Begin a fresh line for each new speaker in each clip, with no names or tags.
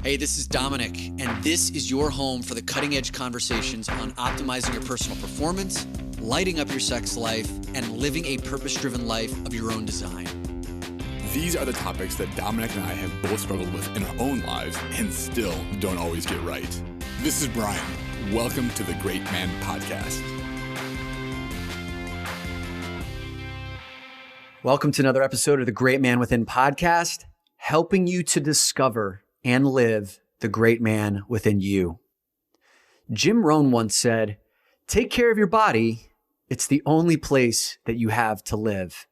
Hey, this is Dominic, and this is your home for the cutting-edge conversations on optimizing your personal performance, lighting up your sex life, and living a purpose-driven life of your own design.
These are the topics that Dominic and I have both struggled with in our own lives and still don't always get right. This is Brian. Welcome to the Great Man Podcast.
Welcome to another episode of the Great Man Within podcast, helping you to discover and live the great man within you. Jim Rohn once said, "Take care of your body. It's the only place that you have to live."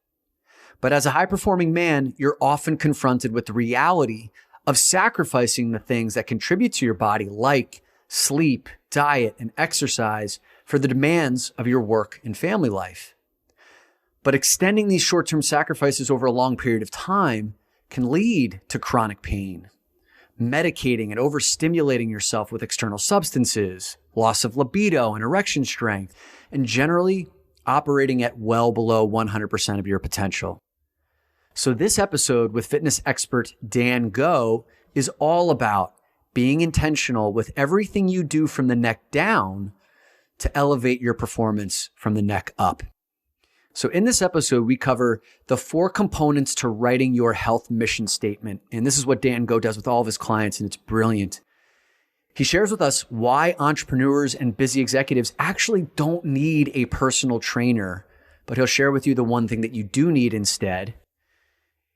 But as a high-performing man, you're often confronted with the reality of sacrificing the things that contribute to your body, like sleep, diet, and exercise, for the demands of your work and family life. But extending these short-term sacrifices over a long period of time can lead to chronic pain. Medicating and overstimulating yourself with external substances, loss of libido and erection strength, and generally operating at well below 100% of your potential. So this episode with fitness expert Dan Go is all about being intentional with everything you do from the neck down to elevate your performance from the neck up. So in this episode, we cover the 4 components to writing your health mission statement. And this is what Dan Go does with all of his clients, and it's brilliant. He shares with us why entrepreneurs and busy executives actually don't need a personal trainer, but he'll share with you the one thing that you do need instead.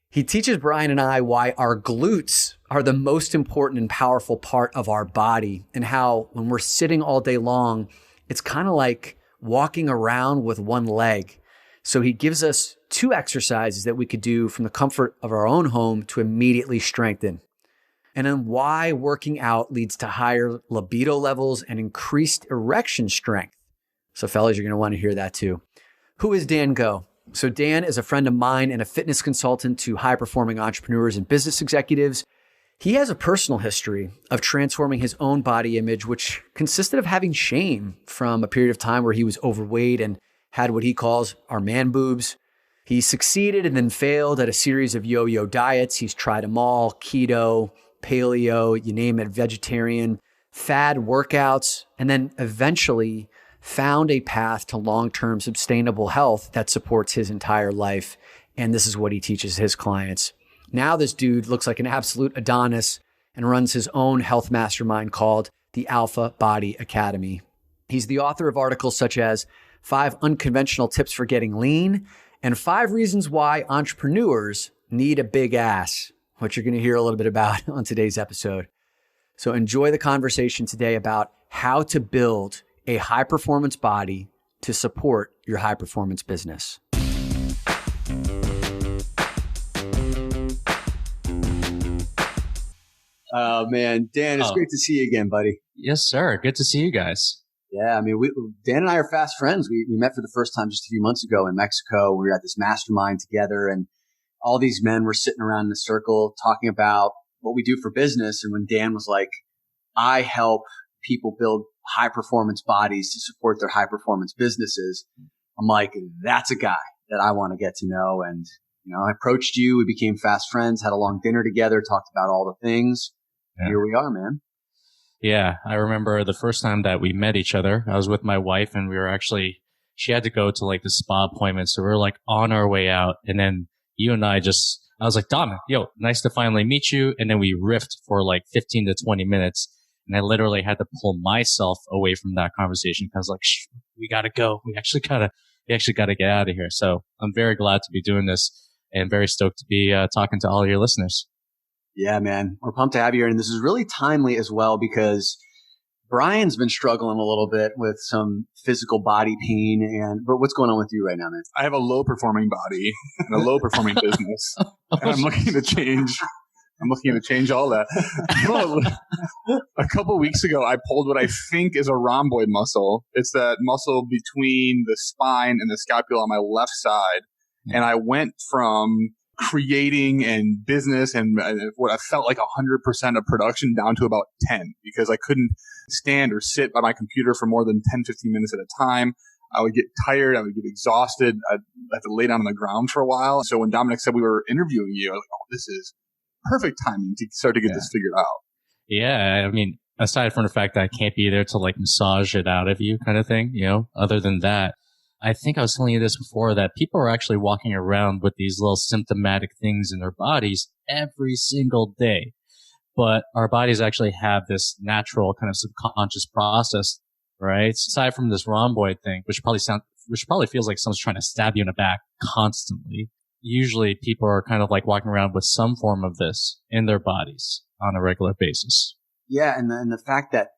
He teaches Brian and I why our glutes are the most important and powerful part of our body, and how when we're sitting all day long, it's kind of like walking around with one leg. So he gives us 2 exercises that we could do from the comfort of our own home to immediately strengthen. And then why working out leads to higher libido levels and increased erection strength. So fellas, you're going to want to hear that too. Who is Dan Go? So Dan is a friend of mine and a fitness consultant to high-performing entrepreneurs and business executives. He has a personal history of transforming his own body image, which consisted of having shame from a period of time where he was overweight and had what he calls our man boobs. He succeeded and then failed at a series of yo-yo diets. He's tried them all: keto, paleo, you name it, vegetarian, fad workouts, and then eventually found a path to long-term sustainable health that supports his entire life. And this is what he teaches his clients. Now this dude looks like an absolute Adonis and runs his own health mastermind called the Alpha Body Academy. He's the author of articles such as 5 unconventional tips for getting lean and 5 reasons why entrepreneurs need a big ass, which you're going to hear a little bit about on today's episode. So enjoy the conversation today about how to build a high performance body to support your high performance business. Oh man, Dan, it's great to see you again, buddy.
Yes, sir. Good to see you guys.
Yeah, I mean, Dan and I are fast friends. We met for the first time just a few months ago in Mexico. We were at this mastermind together, and all these men were sitting around in a circle talking about what we do for business. And when Dan was like, I help people build high performance bodies to support their high performance businesses, I'm like, that's a guy that I want to get to know. And, I approached you. We became fast friends, had a long dinner together, talked about all the things. Yeah. Here we are, man.
Yeah, I remember the first time that we met each other, I was with my wife, and she had to go to like the spa appointment. So we were like on our way out. And then you and I I was like, Dominic, nice to finally meet you. And then we riffed for like 15 to 20 minutes. And I literally had to pull myself away from that conversation because like, we got to go. We actually got to get out of here. So I'm very glad to be doing this and very stoked to be talking to all of your listeners.
Yeah, man. We're pumped to have you here. And this is really timely as well because Brian's been struggling a little bit with some physical body pain. But what's going on with you right now, man?
I have a low performing body and a low performing business. And I'm looking to change all that. A couple weeks ago, I pulled what I think is a rhomboid muscle. It's that muscle between the spine and the scapula on my left side. And I went from creating and business and what I felt like 100% of production down to about 10 because I couldn't stand or sit by my computer for more than 10, 15 minutes at a time. I would get tired. I would get exhausted. I'd have to lay down on the ground for a while. So when Dominic said we were interviewing you, I was like, oh, this is perfect timing to start to get this figured out.
Yeah, I mean, aside from the fact that I can't be there to like massage it out of you kind of thing, other than that, I think I was telling you this before that people are actually walking around with these little symptomatic things in their bodies every single day. But our bodies actually have this natural kind of subconscious process, right? Aside from this rhomboid thing, which probably feels like someone's trying to stab you in the back constantly. Usually people are kind of like walking around with some form of this in their bodies on a regular basis.
Yeah. And the fact that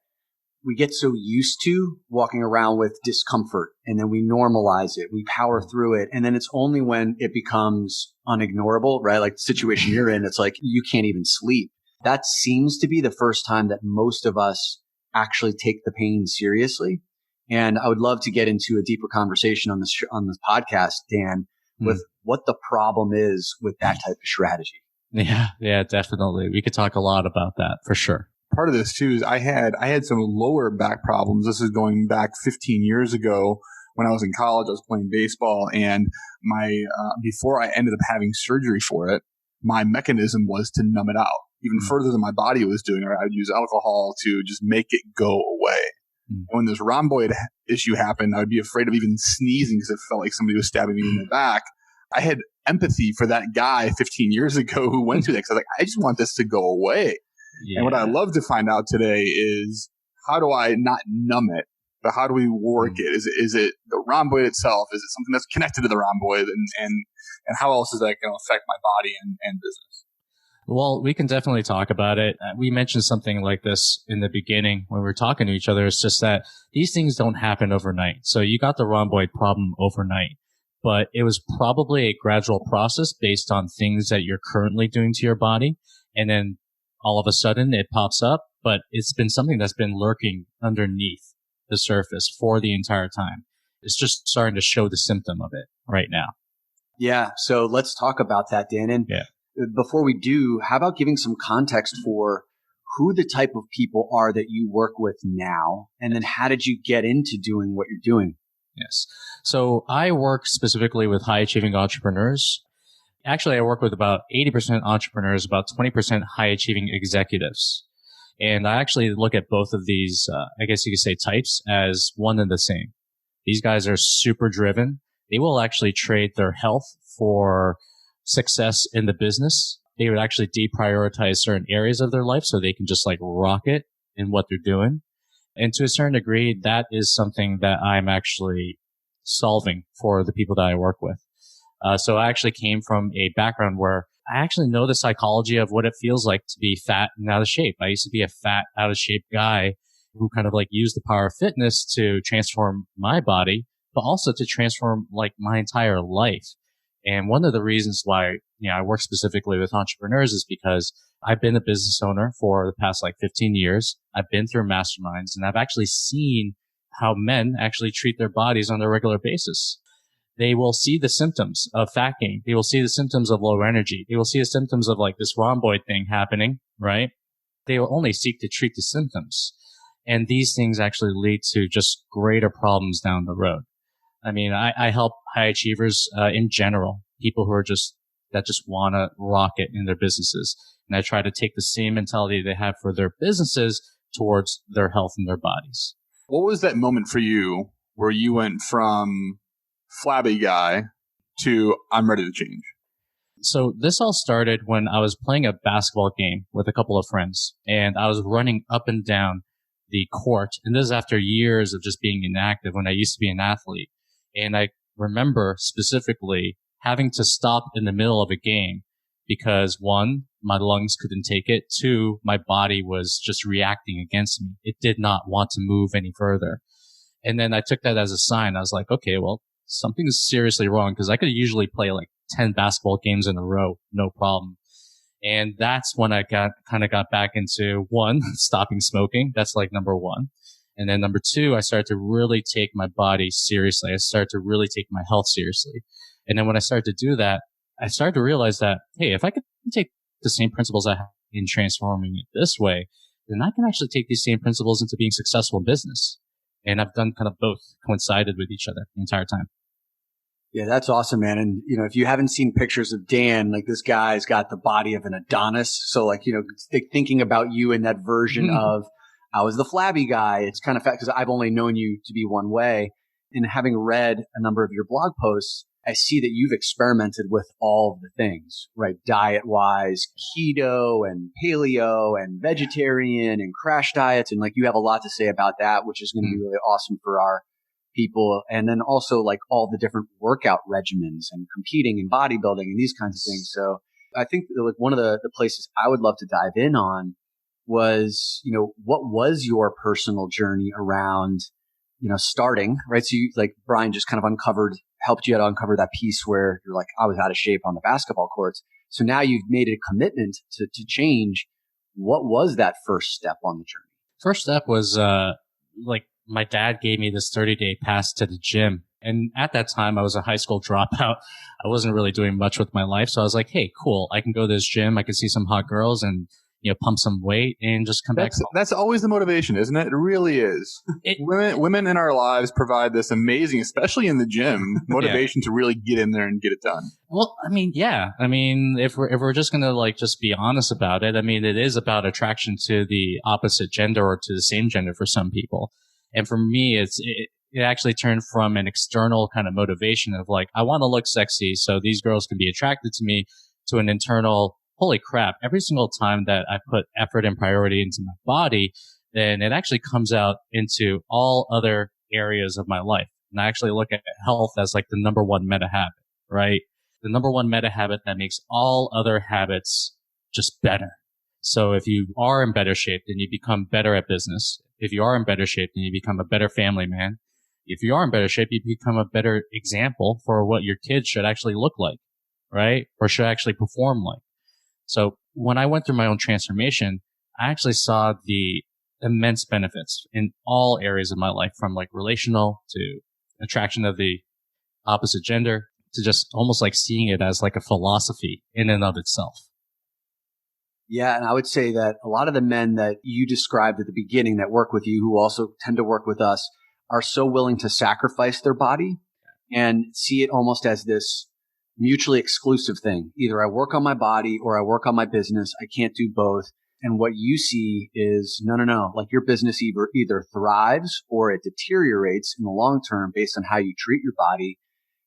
we get so used to walking around with discomfort and then we normalize it, we power through it. And then it's only when it becomes unignorable, right? Like the situation you're in, it's like you can't even sleep. That seems to be the first time that most of us actually take the pain seriously. And I would love to get into a deeper conversation on this podcast, Dan, with what the problem is with that type of strategy.
Yeah, definitely. We could talk a lot about that for sure.
Part of this too is I had some lower back problems. This is going back 15 years ago when I was in college. I was playing baseball, and my before I ended up having surgery for it, my mechanism was to numb it out even further than my body was doing. Right? I would use alcohol to just make it go away. And when this rhomboid issue happened, I would be afraid of even sneezing because it felt like somebody was stabbing me in the back. I had empathy for that guy 15 years ago who went through that because I was like, I just want this to go away. Yeah. And what I'd love to find out today is how do I not numb it, but how do we work it? Is it the rhomboid itself? Is it something that's connected to the rhomboid? And how else is that going to affect my body and business?
Well, we can definitely talk about it. We mentioned something like this in the beginning when we were talking to each other. It's just that these things don't happen overnight. So you got the rhomboid problem overnight, but it was probably a gradual process based on things that you're currently doing to your body. And then all of a sudden it pops up, but it's been something that's been lurking underneath the surface for the entire time. It's just starting to show the symptom of it right now.
Yeah. So let's talk about that, Dan. And before we do, how about giving some context for who the type of people are that you work with now? And then how did you get into doing what you're doing?
Yes. So I work specifically with high achieving entrepreneurs. Actually, I work with about 80% entrepreneurs, about 20% high achieving executives. And I actually look at both of these, I guess you could say types as one and the same. These guys are super driven. They will actually trade their health for success in the business. They would actually deprioritize certain areas of their life so they can just like rock it in what they're doing. And to a certain degree, that is something that I'm actually solving for the people that I work with. So I actually came from a background where I actually know the psychology of what it feels like to be fat and out of shape. I used to be a fat, out of shape guy who kind of like used the power of fitness to transform my body, but also to transform like my entire life. And one of the reasons why, I work specifically with entrepreneurs is because I've been a business owner for the past like 15 years. I've been through masterminds, and I've actually seen how men actually treat their bodies on a regular basis. They will see the symptoms of fat gain. They will see the symptoms of low energy. They will see the symptoms of like this rhomboid thing happening, right? They will only seek to treat the symptoms. And these things actually lead to just greater problems down the road. I mean, I help high achievers in general, people who are just want to rock it in their businesses. And I try to take the same mentality they have for their businesses towards their health and their bodies.
What was that moment for you where you went from flabby guy to I'm ready to change?
So this all started when I was playing a basketball game with a couple of friends, and I was running up and down the court. And this is after years of just being inactive when I used to be an athlete. And I remember specifically having to stop in the middle of a game because one, my lungs couldn't take it. Two, my body was just reacting against me. It did not want to move any further. And then I took that as a sign. I was like, okay, well, something is seriously wrong because I could usually play like 10 basketball games in a row, no problem. And that's when I got back into one, stopping smoking. That's like number one. And then number two, I started to really take my body seriously. I started to really take my health seriously. And then when I started to do that, I started to realize that, hey, if I could take the same principles I have in transforming it this way, then I can actually take these same principles into being successful in business. And I've done kind of both, coincided with each other the entire time.
Yeah, that's awesome, man. And, if you haven't seen pictures of Dan, like this guy's got the body of an Adonis. So like, thinking about you in that version of I was the flabby guy. It's kind of fact because I've only known you to be one way. And having read a number of your blog posts, I see that you've experimented with all of the things, right? Diet wise, keto and paleo and vegetarian and crash diets. And like you have a lot to say about that, which is going to be really awesome for our people. And then also like all the different workout regimens and competing and bodybuilding and these kinds of things. So I think like one of the places I would love to dive in on was, what was your personal journey around, starting, right? So you, like Brian just kind of helped you to uncover that piece where you're like, I was out of shape on the basketball courts. So now you've made a commitment to change. What was that first step on the journey?
First step was, like my dad gave me this 30-day pass to the gym. And at that time, I was a high school dropout. I wasn't really doing much with my life. So I was like, hey, cool. I can go to this gym. I can see some hot girls and, pump some weight and just come back home.
That's always the motivation, isn't it? It really is. Women in our lives provide this amazing, especially in the gym, motivation to really get in there and get it done.
Well, I mean, yeah. I mean, if we're just going to like just be honest about it, I mean, it is about attraction to the opposite gender or to the same gender for some people. And for me, it actually turned from an external kind of motivation of like, I want to look sexy so these girls can be attracted to me, to an internal, holy crap, every single time that I put effort and priority into my body, then it actually comes out into all other areas of my life. And I actually look at health as like the number one meta habit, right? The number one meta habit that makes all other habits just better. So if you are in better shape, then you become better at business. If you are in better shape, then you become a better family man. If you are in better shape, you become a better example for what your kids should actually look like, right? Or should actually perform like. So when I went through my own transformation, I actually saw the immense benefits in all areas of my life, from like relational to attraction of the opposite gender to just almost like seeing it as like a philosophy in and of itself.
Yeah. And I would say that a lot of the men that you described at the beginning that work with you, who also tend to work with us, are so willing to sacrifice their body and see it almost as this mutually exclusive thing. Either I work on my body or I work on my business. I can't do both. And what you see is no. Like your business either thrives or it deteriorates in the long term based on how you treat your body.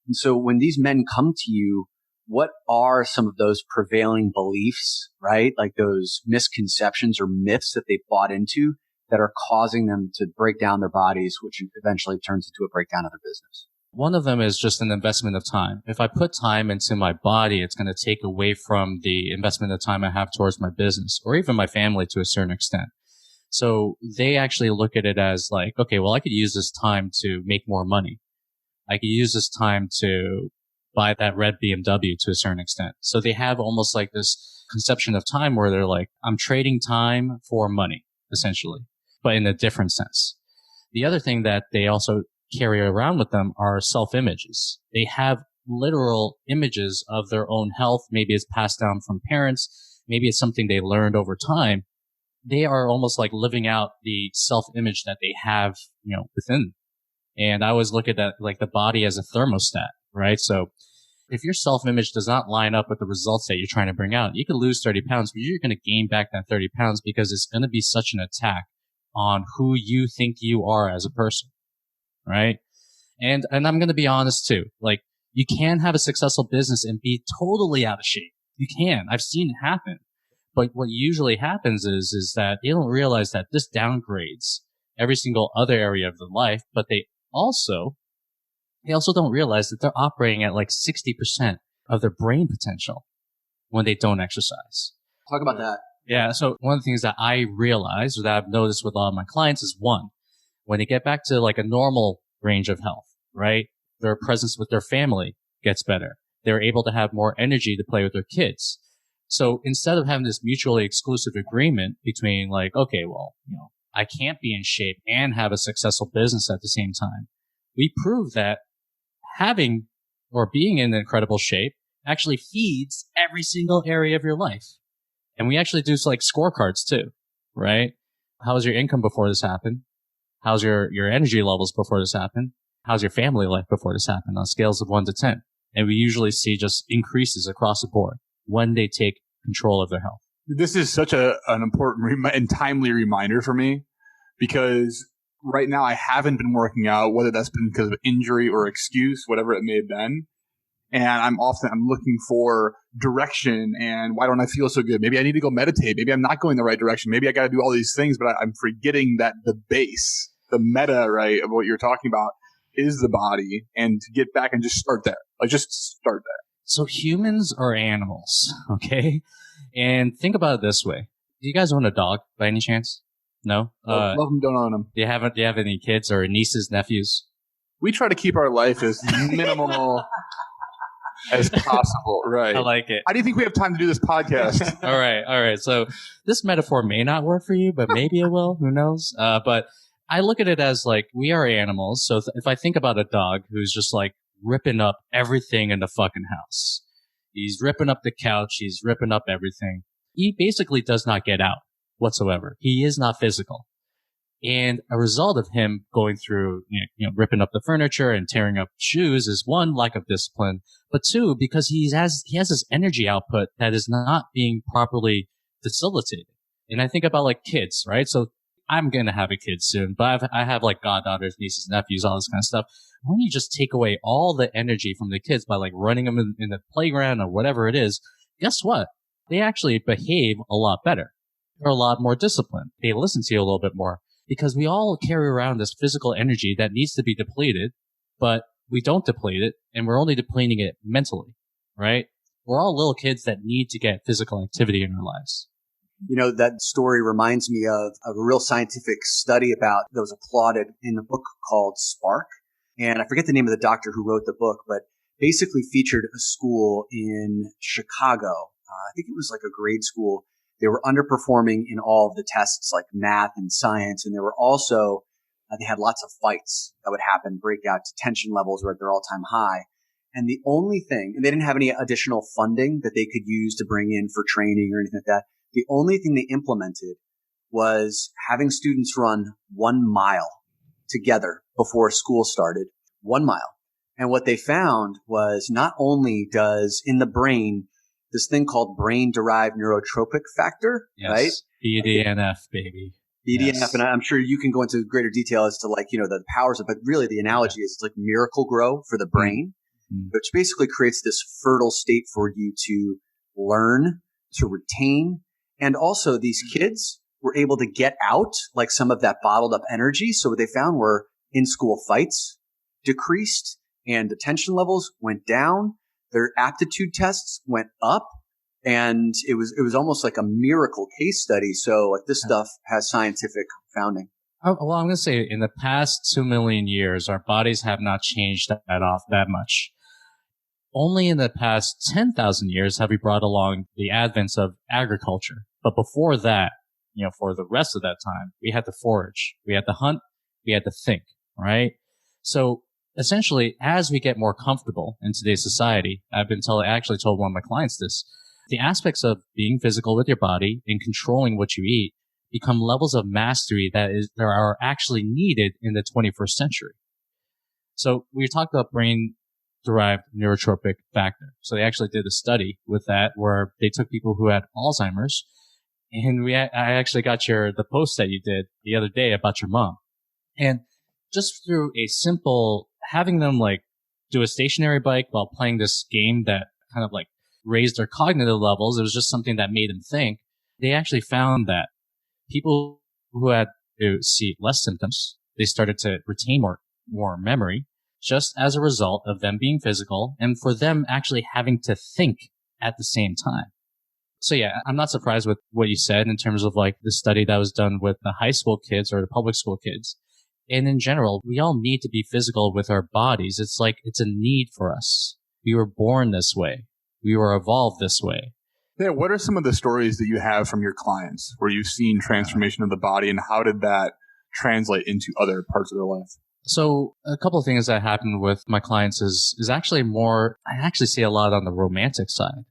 And so when these men come to you, what are some of those prevailing beliefs, right? Like those misconceptions or myths that they bought into that are causing them to break down their bodies, which eventually turns into a breakdown of their business?
One of them is just an investment of time. If I put time into my body, it's going to take away from the investment of time I have towards my business or even my family to a certain extent. So they actually look at it as like, okay, well, I could use this time to make more money. I could use this time to buy that red BMW to a certain extent. So they have almost like this conception of time where they're like, I'm trading time for money, essentially, but in a different sense. The other thing that they also carry around with them are self-images. They have literal images of their own health. Maybe it's passed down from parents. Maybe it's something they learned over time. They are almost like living out the self-image that they have, within. And I always look at that like the body as a thermostat, right? So if your self-image does not line up with the results that you're trying to bring out, you could lose 30 pounds, but you're going to gain back that 30 pounds because it's going to be such an attack on who you think you are as a person. Right. And I'm going to be honest too. Like you can have a successful business and be totally out of shape. You can. I've seen it happen. But what usually happens is that they don't realize that this downgrades every single other area of their life, but they also don't realize that they're operating at like 60% of their brain potential when they don't exercise.
Talk about that.
Yeah. So one of the things that I realized or that I've noticed with a lot of my clients is when they get back to like a normal range of health, right? Their presence with their family gets better. They're able to have more energy to play with their kids. So instead of having this mutually exclusive agreement between like, okay, well, I can't be in shape and have a successful business at the same time, we prove that having or being in incredible shape actually feeds every single area of your life. And we actually do like scorecards too, right? How was your income before this happened? How's your energy levels before this happened? how's your family life before this happened on scales of 1 to 10? And we usually see just increases across the board when they take control of their health.
This is such an important and timely reminder for me, because right now I haven't been working out, whether that's been because of injury or excuse, whatever it may have been. And I'm looking for direction, and why don't I feel so good? Maybe I need to go meditate. Maybe I'm not going the right direction. Maybe I got to do all these things, but I'm forgetting that the base, the meta, right, of what you're talking about is the body, and to get back and just start there. Like, just start there.
So humans are animals, okay? And think about it this way. Do you guys own a dog by any chance? No?
Love them, don't own them.
Do you have any kids or nieces, nephews?
We try to keep our life as minimal as possible. Right.
I like it.
How do you think we have time to do this podcast?
All right. So this metaphor may not work for you, but maybe it will. Who knows? But I look at it as like, we are animals. So if I think about a dog who's just like ripping up everything in the fucking house, he's ripping up the couch, he's ripping up everything. He basically does not get out whatsoever. He is not physical. And a result of him going through, ripping up the furniture and tearing up shoes is one, lack of discipline, but two, because he has this energy output that is not being properly facilitated. And I think about like kids, right? So I'm going to have a kid soon, but I have like goddaughters, nieces, nephews, all this kind of stuff. Why don't you just take away all the energy from the kids by like running them in the playground or whatever it is? Guess what? They actually behave a lot better. They're a lot more disciplined. They listen to you a little bit more. Because we all carry around this physical energy that needs to be depleted, but we don't deplete it, and we're only depleting it mentally, right? We're all little kids that need to get physical activity in our lives.
You know, that story reminds me of a real scientific study that was applauded in a book called Spark. And I forget the name of the doctor who wrote the book, but basically featured a school in Chicago. I think it was like a grade school. They were underperforming in all of the tests like math and science. And they were also, they had lots of fights that would happen, breakout, tension levels were at their all-time high. And the only thing, and they didn't have any additional funding that they could use to bring in for training or anything like that. The only thing they implemented was having students run 1 mile together before school started, 1 mile. And what they found was not only does in the brain, this thing called brain-derived neurotropic factor,
yes.
Right?
BDNF, baby.
BDNF,
yes.
And I'm sure you can go into greater detail as to like, the powers of, but really the analogy is it's like miracle grow for the brain, which basically creates this fertile state for you to learn, to retain. And also these kids were able to get out like some of that bottled up energy. So what they found were in-school fights decreased and the tension levels went down. Their aptitude tests went up, and it was almost like a miracle case study. So like this stuff has scientific founding.
Well, I'm going to say in the past 2 million years, our bodies have not changed that much. Only in the past 10,000 years have we brought along the advent of agriculture. But before that, for the rest of that time, we had to forage, we had to hunt, we had to think, right? So essentially, as we get more comfortable in today's society, I actually told one of my clients this, the aspects of being physical with your body and controlling what you eat become levels of mastery that are actually needed in the 21st century. So we talked about brain-derived neurotropic factor. So they actually did a study with that where they took people who had Alzheimer's, and I actually got the post that you did the other day about your mom. And just through a simple having them like do a stationary bike while playing this game that kind of like raised their cognitive levels. It was just something that made them think. They actually found that people who had to see less symptoms, they started to retain more memory just as a result of them being physical and for them actually having to think at the same time. So yeah, I'm not surprised with what you said in terms of like the study that was done with the high school kids or the public school kids. And in general, we all need to be physical with our bodies. It's like, it's a need for us. We were born this way. We were evolved this way.
Yeah. What are some of the stories that you have from your clients where you've seen transformation of the body, and how did that translate into other parts of their life?
So a couple of things that happened with my clients is actually more, I actually see a lot on the romantic side.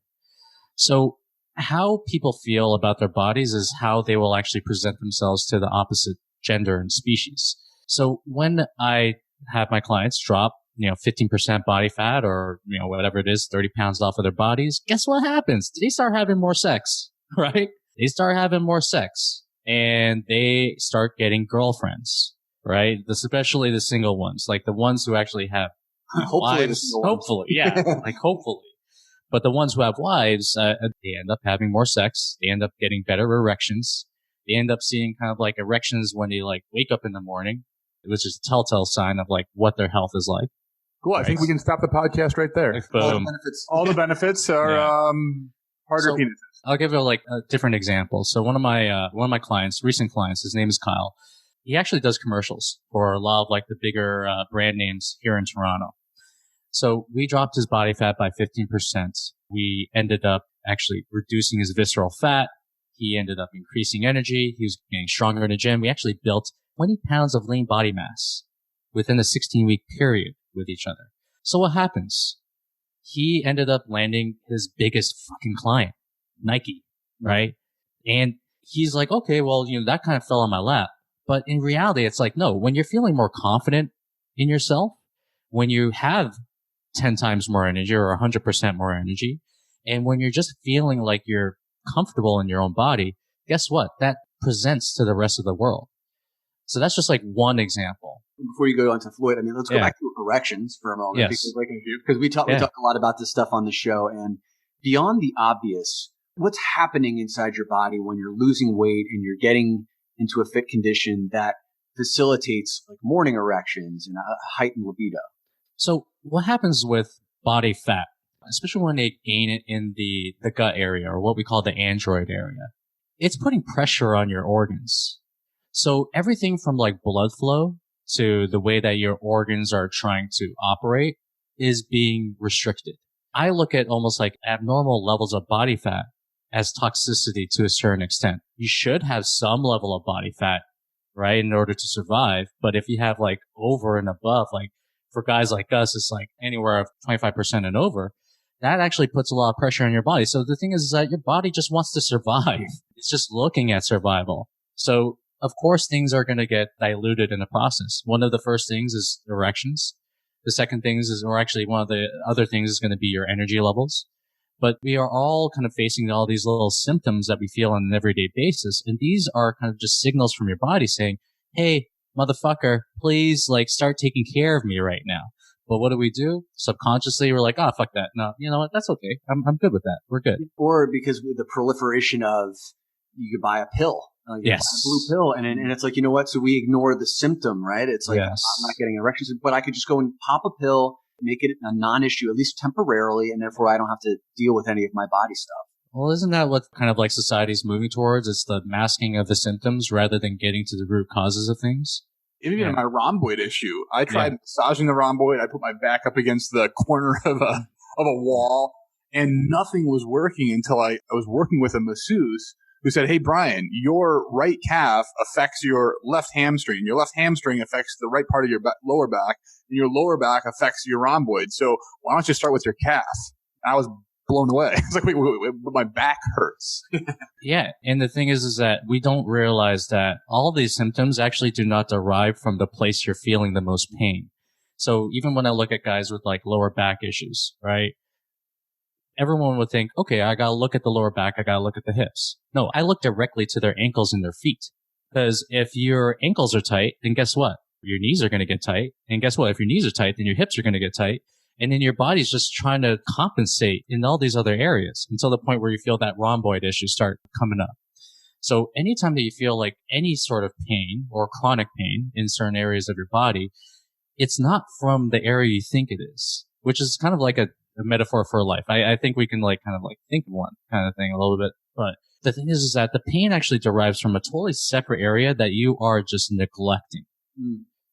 So how people feel about their bodies is how they will actually present themselves to the opposite gender and species. So when I have my clients drop, 15% body fat or, whatever it is, 30 pounds off of their bodies. Guess what happens? They start having more sex, right? They start having more sex and they start getting girlfriends, right? Especially the single ones, like the ones who actually have wives. Hopefully, yeah, like hopefully. But the ones who have wives, they end up having more sex. They end up getting better erections. They end up seeing kind of like erections when they like wake up in the morning, which is a telltale sign of like what their health is like.
Cool. I think we can stop the podcast right there.
Boom.
All the benefits are harder penises.
I'll give you like a different example. So one of my clients, recent clients, his name is Kyle. He actually does commercials for a lot of like the bigger brand names here in Toronto. So we dropped his body fat by 15%. We ended up actually reducing his visceral fat. He ended up increasing energy. He was getting stronger in the gym. We actually built 20 pounds of lean body mass within a 16-week period with each other. So what happens? He ended up landing his biggest fucking client, Nike, right? And he's like, okay, well, that kind of fell on my lap. But in reality, it's like, no, when you're feeling more confident in yourself, when you have 10 times more energy or 100% more energy, and when you're just feeling like you're comfortable in your own body, guess what? That presents to the rest of the world. So that's just like one example.
Before you go on to Floyd, let's go back to erections for a moment.
Yes.
Because we talk a lot about this stuff on the show, and beyond the obvious, what's happening inside your body when you're losing weight and you're getting into a fit condition that facilitates like morning erections and a heightened libido?
So what happens with body fat, especially when they gain it in the gut area or what we call the android area? It's putting pressure on your organs. So everything from like blood flow to the way that your organs are trying to operate is being restricted. I look at almost like abnormal levels of body fat as toxicity to a certain extent. You should have some level of body fat, right, in order to survive. But if you have like over and above, like for guys like us, it's like anywhere of 25% and over, that actually puts a lot of pressure on your body. So the thing is that your body just wants to survive. It's just looking at survival. So of course, things are going to get diluted in the process. One of the first things is erections. The second things is, or actually one of the other things is going to be your energy levels. But we are all kind of facing all these little symptoms that we feel on an everyday basis. And these are kind of just signals from your body saying, hey, motherfucker, please like start taking care of me right now. But what do? Subconsciously, we're like, oh, fuck that. No, you know what? That's okay. I'm good with that. We're good.
Or because with the proliferation of, you could buy a pill. Like
yes.
A blue pill. And it's like, you know what? So we ignore the symptom, right? It's like,
yes.
I'm not getting erections, but I could just go and pop a pill, make it a non-issue, at least temporarily. And therefore I don't have to deal with any of my body stuff.
Well, isn't that what kind of like society's moving towards? It's the masking of the symptoms rather than getting to the root causes of things.
Even in my rhomboid issue, I tried massaging the rhomboid. I put my back up against the corner of a wall and nothing was working until I was working with a masseuse who said, hey, Brian, your right calf affects your left hamstring. Your left hamstring affects the right part of your lower back, and your lower back affects your rhomboid. So why don't you start with your calf? And I was blown away. It's like, wait, my back hurts.
Yeah. And the thing is that we don't realize that all these symptoms actually do not derive from the place you're feeling the most pain. So even when I look at guys with like lower back issues, right? Everyone would think, okay, I gotta look at the lower back. I gotta look at the hips. No, I look directly to their ankles and their feet. Because if your ankles are tight, then guess what? Your knees are going to get tight. And guess what? If your knees are tight, then your hips are going to get tight. And then your body's just trying to compensate in all these other areas until the point where you feel that rhomboid issues start coming up. So anytime that you feel like any sort of pain or chronic pain in certain areas of your body, it's not from the area you think it is, which is kind of like a metaphor for life. I think we can like kind of like think of one kind of thing a little bit. But the thing is that the pain actually derives from a totally separate area that you are just neglecting.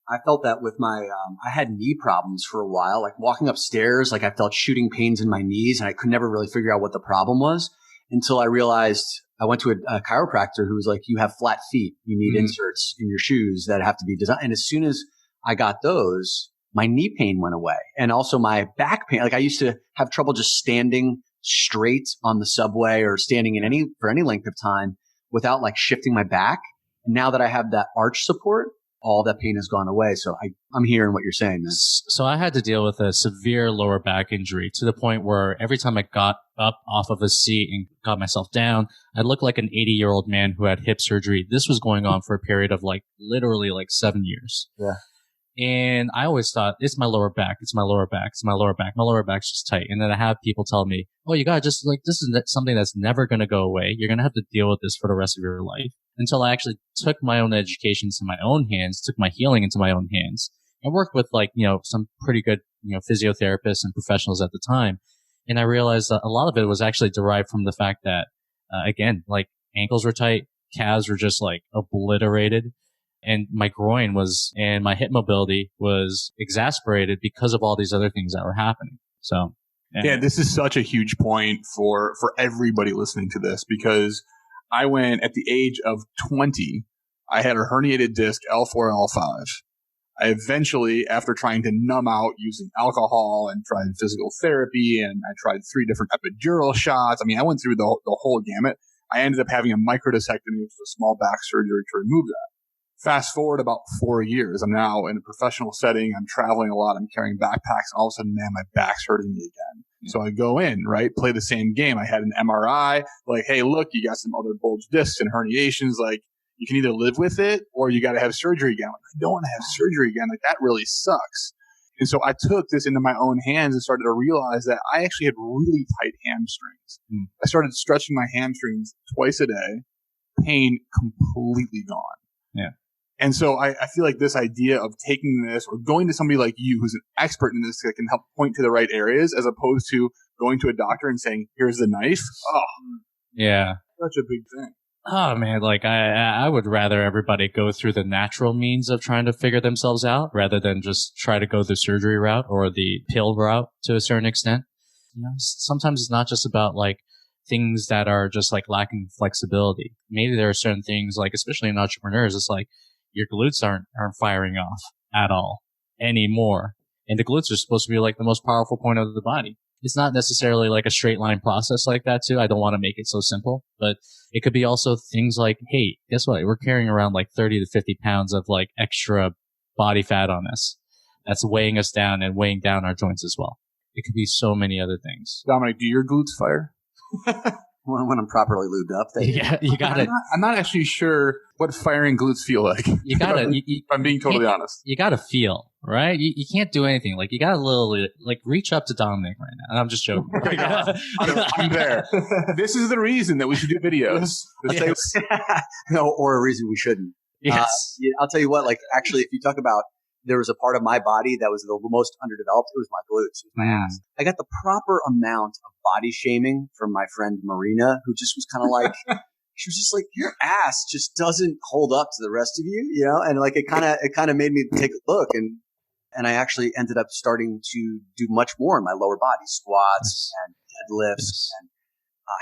I felt that with my, I had knee problems for a while, like walking upstairs, like I felt shooting pains in my knees and I could never really figure out what the problem was until I realized I went to a chiropractor who was like, you have flat feet. You need inserts in your shoes that have to be designed. And as soon as I got those, my knee pain went away. And also my back pain. Like I used to have trouble just standing straight on the subway or standing for any length of time without like shifting my back. And now that I have that arch support, all that pain has gone away. So I'm hearing what you're saying, man.
So I had to deal with a severe lower back injury to the point where every time I got up off of a seat and got myself down, I looked like an 80-year-old man who had hip surgery. This was going on for a period of literally 7 years.
Yeah.
And I always thought, it's my lower back. It's my lower back. It's my lower back. My lower back's just tight. And then I have people tell me, oh, you gotta just this is something that's never going to go away. You're going to have to deal with this for the rest of your life. Until I actually took my own education into my own hands, took my healing into my own hands, and worked with some pretty good, physiotherapists and professionals at the time. And I realized that a lot of it was actually derived from the fact that, again, ankles were tight, calves were just obliterated. And my groin and my hip mobility was exacerbated because of all these other things that were happening. So,
yeah, this is such a huge point for everybody listening to this, because I went at the age of 20, I had a herniated disc L4, L5. I eventually, after trying to numb out using alcohol and tried physical therapy, and I tried 3 different epidural shots. I mean, I went through the whole gamut. I ended up having a microdiscectomy, which was a small back surgery to remove that. Fast forward about 4 years. I'm now in a professional setting. I'm traveling a lot. I'm carrying backpacks. And all of a sudden, man, my back's hurting me again. So I go in, right? Play the same game. I had an MRI. Hey, look, you got some other bulge discs and herniations. You can either live with it or you got to have surgery again. I don't want to have surgery again. That really sucks. And so I took this into my own hands and started to realize that I actually had really tight hamstrings. I started stretching my hamstrings twice a day. Pain completely gone.
Yeah.
And so I feel like this idea of taking this or going to somebody like you who's an expert in this that can help point to the right areas, as opposed to going to a doctor and saying, here's the knife. Oh,
yeah.
Such a big thing.
Oh man, I would rather everybody go through the natural means of trying to figure themselves out rather than just try to go the surgery route or the pill route to a certain extent. Sometimes it's not just about things that are just lacking flexibility. Maybe there are certain things especially in entrepreneurs, it's your glutes aren't firing off at all anymore. And the glutes are supposed to be the most powerful point of the body. It's not necessarily a straight line process like that too. I don't want to make it so simple, but it could be also things hey, guess what? We're carrying around 30 to 50 pounds of extra body fat on us. That's weighing us down and weighing down our joints as well. It could be so many other things.
Dominic, do your glutes fire?
When I'm properly lubed up,
yeah, you got it.
I'm not actually sure what firing glutes feel like.
You got to.
I'm being totally honest.
You got to feel, right? You can't do anything. You got to reach up to Dominic right now. And I'm just joking.
I'm there. This is the reason that we should do videos.
Yes.
No, or a reason we shouldn't.
Yes.
I'll tell you what. Actually, if you talk about, there was a part of my body that was the most underdeveloped. It was my glutes. It was my ass. I got the proper amount of body shaming from my friend Marina, who just was kind of she was just your ass just doesn't hold up to the rest of you, and it kind of made me take a look, and I actually ended up starting to do much more in my lower body, squats and deadlifts and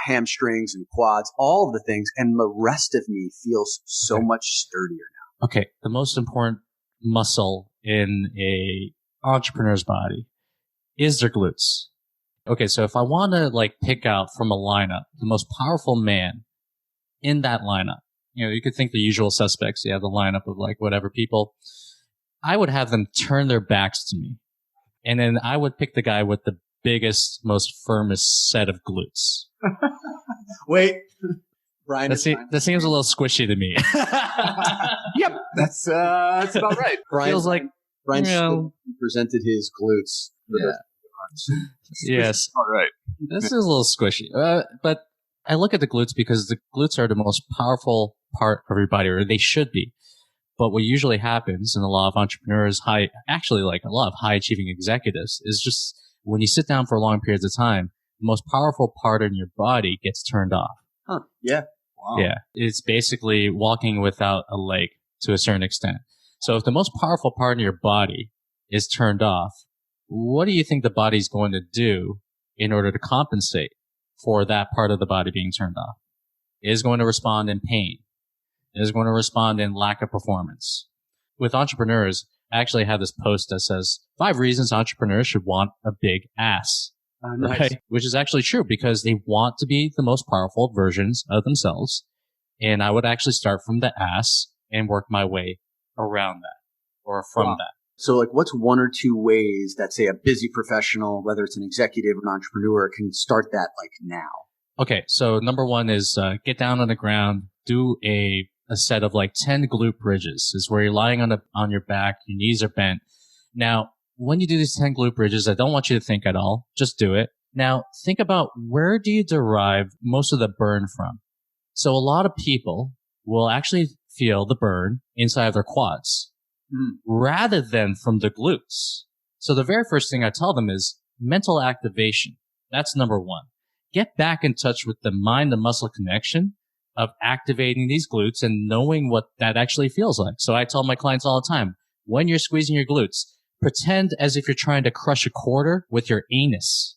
hamstrings and quads, all of the things, and the rest of me feels so much sturdier now.
Okay, the most important muscle in a entrepreneur's body is their glutes. Okay, so if I want to pick out from a lineup the most powerful man in that lineup, you could think the usual suspects. You have the lineup of whatever people. I would have them turn their backs to me, and then I would pick the guy with the biggest, most firmest set of glutes.
Wait, Brian.
That seems a little squishy to me.
Yep, that's about right.
Feels like
Brian presented his glutes.
Yeah. Yes.
All right.
This is a little squishy, but I look at the glutes because the glutes are the most powerful part of your body, or they should be. But what usually happens in a lot of entrepreneurs, a lot of high achieving executives, is just when you sit down for long periods of time, the most powerful part in your body gets turned off.
Huh. Yeah.
Wow.
Yeah. It's basically walking without a leg to a certain extent. So if the most powerful part in your body is turned off, what do you think the body's going to do in order to compensate for that part of the body being turned off? It is going to respond in pain. It is going to respond in lack of performance. With entrepreneurs, I actually have this post that says 5 reasons entrepreneurs should want a big ass.
Nice.
Right? Which is actually true because they want to be the most powerful versions of themselves. And I would actually start from the ass and work my way around that or from that.
So like what's one or two ways that, say, a busy professional, whether it's an executive or an entrepreneur, can start that like now?
Okay, so number one is get down on the ground, do a set of like 10 glute bridges. Is where you're lying on your back, your knees are bent. Now, when you do these 10 glute bridges, I don't want you to think at all. Just do it. Now, think about where do you derive most of the burn from? So a lot of people will actually feel the burn inside of their quads rather than from the glutes. So the very first thing I tell them is mental activation. That's number one. Get back in touch with the mind to muscle connection of activating these glutes and knowing what that actually feels like. So I tell my clients all the time, when you're squeezing your glutes, pretend as if you're trying to crush a quarter with your anus.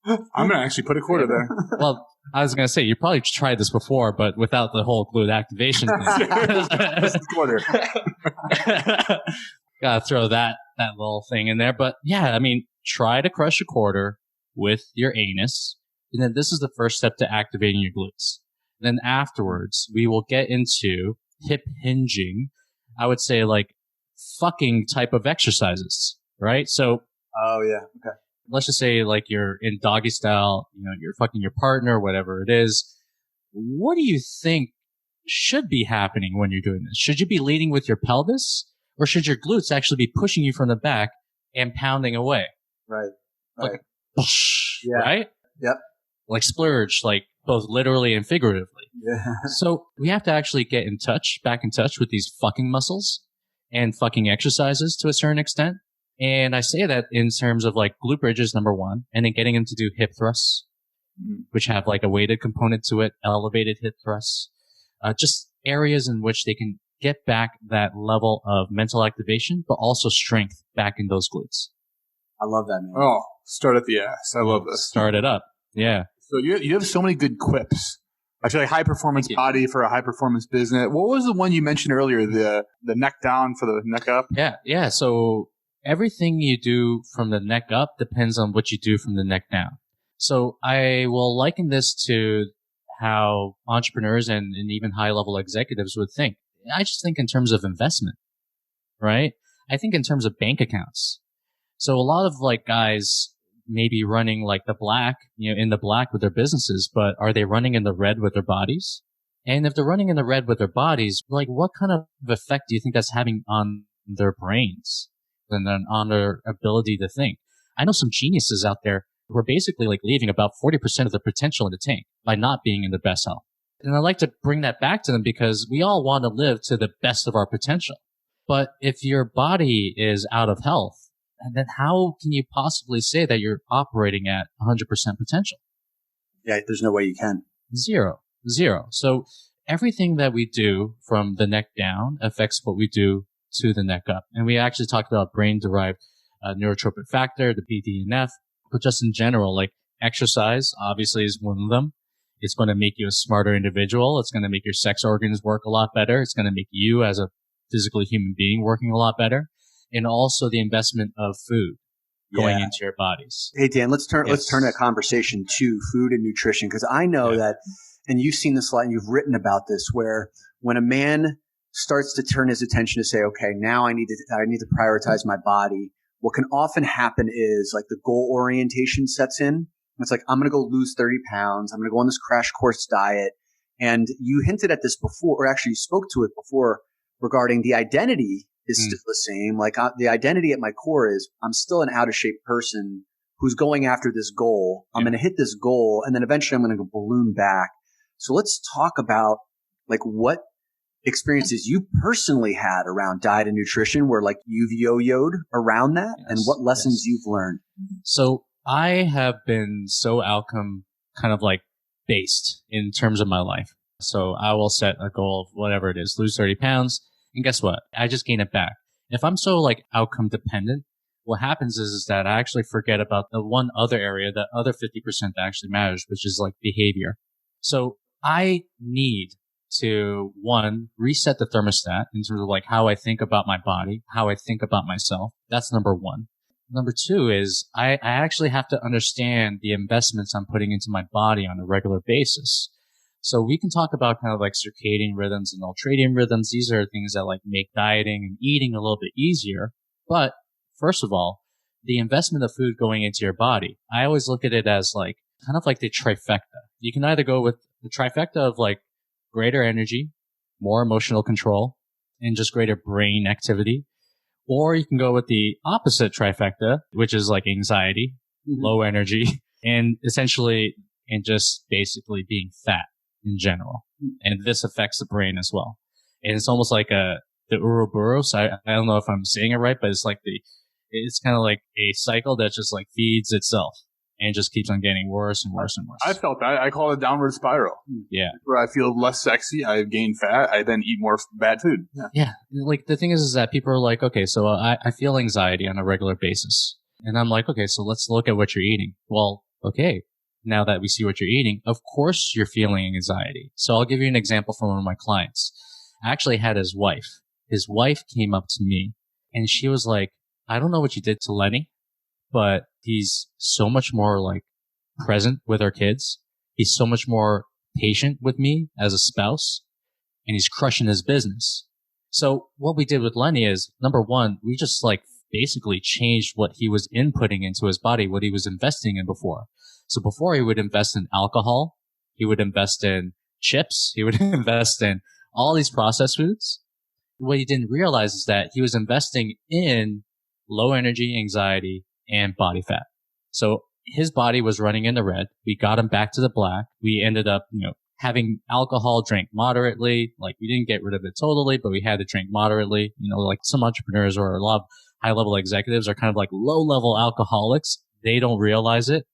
I'm going to actually put a quarter there.
Well, I was going to say, you probably tried this before, but without the whole glute activation thing.
Quarter.
Gotta throw that little thing in there. But yeah, I mean, try to crush a quarter with your anus. And then this is the first step to activating your glutes. Then afterwards, we will get into hip hinging. I would say like fucking type of exercises, right? So,
oh yeah, okay.
Let's just say like you're in doggy style, you're fucking your partner, whatever it is. What do you think should be happening when you're doing this? Should you be leading with your pelvis, or should your glutes actually be pushing you from the back and pounding away?
Right.
Like, right?
Yep.
Like splurge, like both literally and figuratively.
Yeah.
So we have to actually get back in touch with these fucking muscles and fucking exercises to a certain extent. And I say that in terms of like glute bridges, number one, and then getting them to do hip thrusts, which have like a weighted component to it, elevated hip thrusts, just areas in which they can get back that level of mental activation, but also strength back in those glutes.
I love that, man.
Oh, start at the ass. I love this.
Start it up. Yeah.
So you have so many good quips. I feel like high performance body for a high performance business. What was the one you mentioned earlier? The neck down for the neck up?
Yeah. So everything you do from the neck up depends on what you do from the neck down. So I will liken this to how entrepreneurs and even high level executives would think. I just think in terms of investment, right? I think in terms of bank accounts. So a lot of like guys maybe running like the black, in the black with their businesses, but are they running in the red with their bodies? And if they're running in the red with their bodies, like what kind of effect do you think that's having on their brains and then on their ability to think? I know some geniuses out there who are basically like leaving about 40% of their potential in the tank by not being in their best health. And I like to bring that back to them because we all want to live to the best of our potential. But if your body is out of health, then how can you possibly say that you're operating at 100% potential?
Yeah, there's no way you can.
Zero. So everything that we do from the neck down affects what we do to the neck up. And we actually talked about brain-derived neurotropic factor, the BDNF, but just in general, like exercise obviously is one of them. It's going to make you a smarter individual. It's going to make your sex organs work a lot better. It's going to make you as a physical human being working a lot better. And also the investment of food going into your bodies.
Hey, Dan, let's turn that conversation to food and nutrition, because I know that, and you've seen this a lot and you've written about this, where when a man starts to turn his attention to say, okay, now I need to prioritize my body, what can often happen is like the goal orientation sets in. It's like, I'm going to go lose 30 pounds. I'm going to go on this crash course diet. And you hinted at this before, or actually you spoke to it before, regarding the identity is still the same. Like the identity at my core is I'm still an out of shape person who's going after this goal. I'm going to hit this goal, and then eventually I'm going to go balloon back. So let's talk about like what experiences you personally had around diet and nutrition where like you've yo-yoed around that and what lessons you've learned.
So I have been so outcome kind of like based in terms of my life. So I will set a goal of whatever it is, lose 30 pounds. And guess what? I just gain it back. If I'm so like outcome dependent, what happens is that I actually forget about the one other area, the other 50% that actually matters, which is like behavior. So I need to, one, reset the thermostat in terms of like how I think about my body, how I think about myself. That's number one. Number two is I actually have to understand the investments I'm putting into my body on a regular basis. So we can talk about kind of like circadian rhythms and ultradian rhythms. These are things that like make dieting and eating a little bit easier. But first of all, the investment of food going into your body, I always look at it as like kind of like the trifecta. You can either go with the trifecta of like greater energy, more emotional control, and just greater brain activity. Or you can go with the opposite trifecta, which is like anxiety, low energy, and essentially, and just basically being fat in general. And this affects the brain as well. And it's almost like the Ouroboros. I don't know if I'm saying it right, but it's like it's kind of like a cycle that just like feeds itself and just keeps on getting worse and worse and worse.
I felt that. I call it a downward spiral.
Yeah.
Where I feel less sexy, I gain fat, I then eat more bad food.
Yeah. Like the thing is that people are like, okay, so I feel anxiety on a regular basis. And I'm like, okay, so let's look at what you're eating. Well, okay. Now that we see what you're eating, of course you're feeling anxiety. So I'll give you an example from one of my clients. I actually had his wife. His wife came up to me and she was like, I don't know what you did to Lenny, but he's so much more like present with our kids. He's so much more patient with me as a spouse, and he's crushing his business. So what we did with Lenny is, number one, we just like basically changed what he was inputting into his body, what he was investing in before. So before he would invest in alcohol, he would invest in chips, he would invest in all these processed foods. What he didn't realize is that he was investing in low energy, anxiety, and body fat. So his body was running in the red. We got him back to the black. We ended up, having alcohol, drank moderately. Like we didn't get rid of it totally, but we had to drink moderately. Like some entrepreneurs or a lot of high level executives are kind of like low level alcoholics. They don't realize it,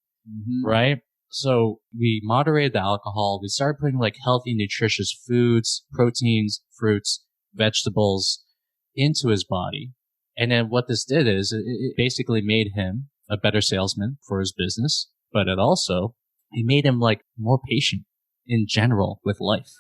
right? So we moderated the alcohol. We started putting like healthy, nutritious foods, proteins, fruits, vegetables into his body. And then what this did is it basically made him a better salesman for his business, but it made him like more patient in general with life.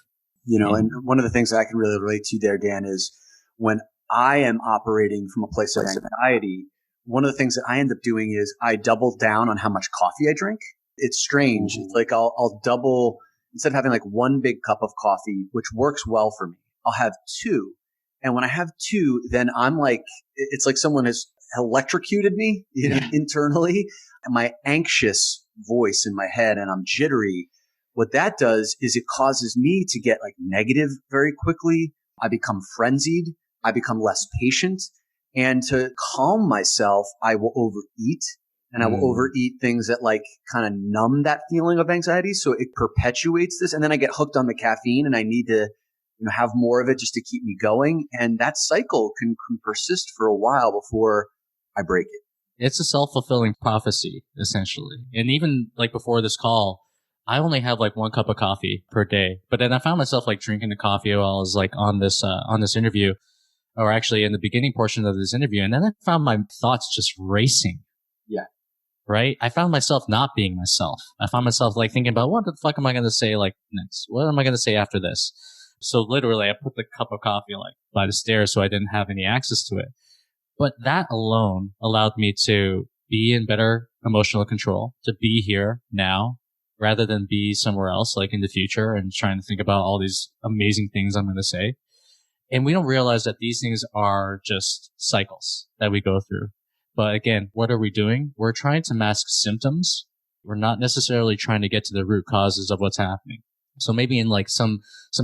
And one of the things that I can really relate to there, Dan, is when I am operating from a place of anxiety, one of the things that I end up doing is I double down on how much coffee I drink. It's strange. It's like I'll double, instead of having like one big cup of coffee, which works well for me, I'll have two. And when I have two, then I'm like, it's like someone has electrocuted me internally. And my anxious voice in my head, and I'm jittery. What that does is it causes me to get like negative very quickly. I become frenzied. I become less patient. And to calm myself, I will overeat. And I will overeat things that like kind of numb that feeling of anxiety. So it perpetuates this. And then I get hooked on the caffeine and I need to have more of it just to keep me going. And that cycle can persist for a while before I break it.
It's a self-fulfilling prophecy, essentially. And even like before this call, I only have like 1 cup of coffee per day. But then I found myself like drinking the coffee while I was like on this interview, or actually in the beginning portion of this interview. And then I found my thoughts just racing.
Yeah.
Right? I found myself not being myself. I found myself like thinking about what the fuck am I going to say like next? What am I going to say after this? So literally I put the cup of coffee like by the stairs so I didn't have any access to it. But that alone allowed me to be in better emotional control, to be here now rather than be somewhere else like in the future and trying to think about all these amazing things I'm going to say. And we don't realize that these things are just cycles that we go through. But again, what are we doing? We're trying to mask symptoms. We're not necessarily trying to get to the root causes of what's happening. So maybe in like some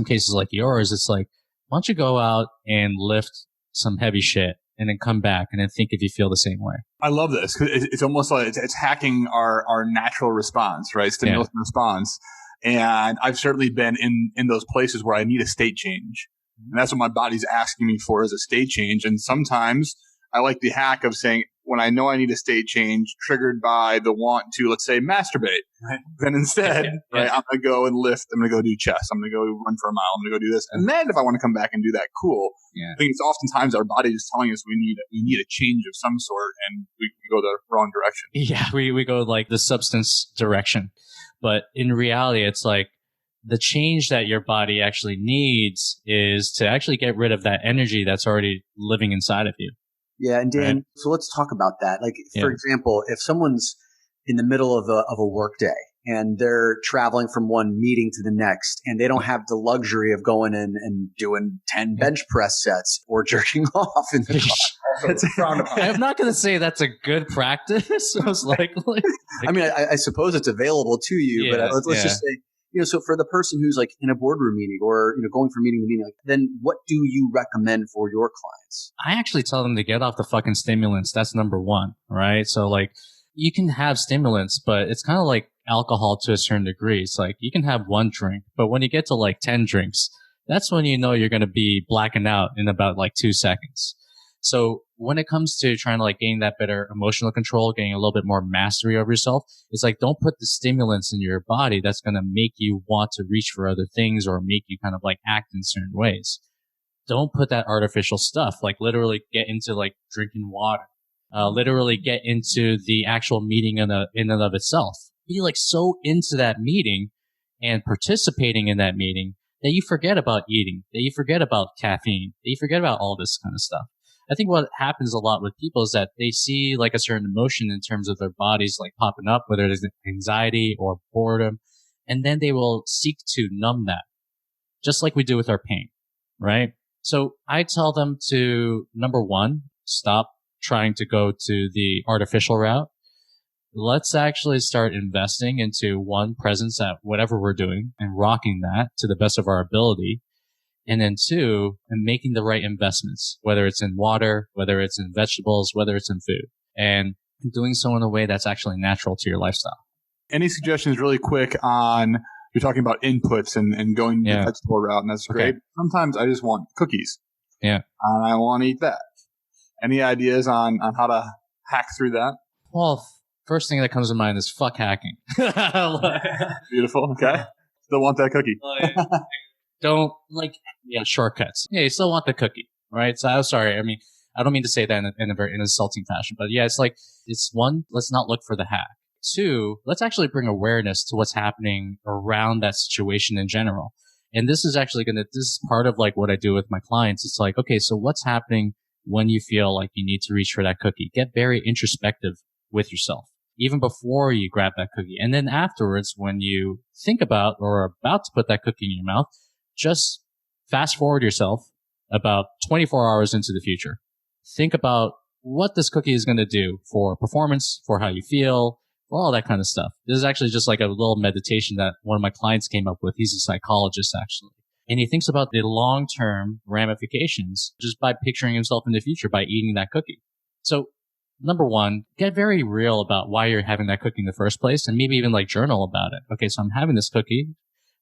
cases like yours, it's like, why don't you go out and lift some heavy shit and then come back and then think if you feel the same way.
I love this because it's almost like it's hacking our natural response, right? Stimulus and response. And I've certainly been in those places where I need a state change. And that's what my body's asking me for, is a state change. And sometimes I like the hack of saying, when I know I need a state change triggered by the want to, let's say, masturbate, then instead, right, I'm going to go and lift. I'm going to go do chest. I'm going to go run for a mile. I'm going to go do this. And then if I want to come back and do that, cool. Yeah. I think it's oftentimes our body is telling us we need a change of some sort, and we go the wrong direction.
Yeah, we go like the substance direction. But in reality, it's like the change that your body actually needs is to actually get rid of that energy that's already living inside of you.
Yeah. And Dan, so let's talk about that. Like, for example, if someone's in the middle of a work day and they're traveling from one meeting to the next, and they don't have the luxury of going in and doing 10 bench press sets or jerking off in the car. That's frowned upon.
I'm not going to say that's a good practice, most likely.
I mean, I suppose it's available to you, but let's just say, so for the person who's like in a boardroom meeting or, going from meeting to meeting, like, then what do you recommend for your clients?
I actually tell them to get off the fucking stimulants. That's number one, right? So like you can have stimulants, but it's kind of like alcohol to a certain degree. It's like you can have one drink, but when you get to like 10 drinks, that's when you know you're going to be blacking out in about like 2 seconds. So when it comes to trying to like gain that better emotional control, getting a little bit more mastery over yourself, it's like don't put the stimulants in your body that's going to make you want to reach for other things or make you kind of like act in certain ways. Don't put that artificial stuff, like literally get into like drinking water, literally get into the actual meeting in and of itself. Be like so into that meeting and participating in that meeting that you forget about eating, that you forget about caffeine, that you forget about all this kind of stuff. I think what happens a lot with people is that they see like a certain emotion in terms of their bodies like popping up, whether it is anxiety or boredom, and then they will seek to numb that, just like we do with our pain, right? So I tell them to, number one, stop trying to go to the artificial route. Let's actually start investing into one, presence at whatever we're doing and rocking that to the best of our ability. And then two, and making the right investments, whether it's in water, whether it's in vegetables, whether it's in food, and doing so in a way that's actually natural to your lifestyle.
Any suggestions really quick on, you're talking about inputs and going the vegetable route, and that's great. Sometimes I just want cookies.
Yeah.
And I want to eat that. Any ideas on how to hack through that?
Well, first thing that comes to mind is fuck hacking.
Beautiful. Okay. Still want that cookie.
Don't shortcuts. Yeah, you still want the cookie, right? So I'm sorry. I mean, I don't mean to say that in a very insulting fashion, but yeah, it's one, let's not look for the hack. Two, let's actually bring awareness to what's happening around that situation in general. And this is actually this is part of like what I do with my clients. It's like, okay, so what's happening when you feel like you need to reach for that cookie? Get very introspective with yourself, even before you grab that cookie. And then afterwards, when you think about or are about to put that cookie in your mouth, just fast forward yourself about 24 hours into the future. Think about what this cookie is going to do for performance, for how you feel, for all that kind of stuff. This is actually just like a little meditation that one of my clients came up with. He's a psychologist, actually. And he thinks about the long-term ramifications just by picturing himself in the future by eating that cookie. So number one, get very real about why you're having that cookie in the first place, and maybe even like journal about it. Okay, so I'm having this cookie.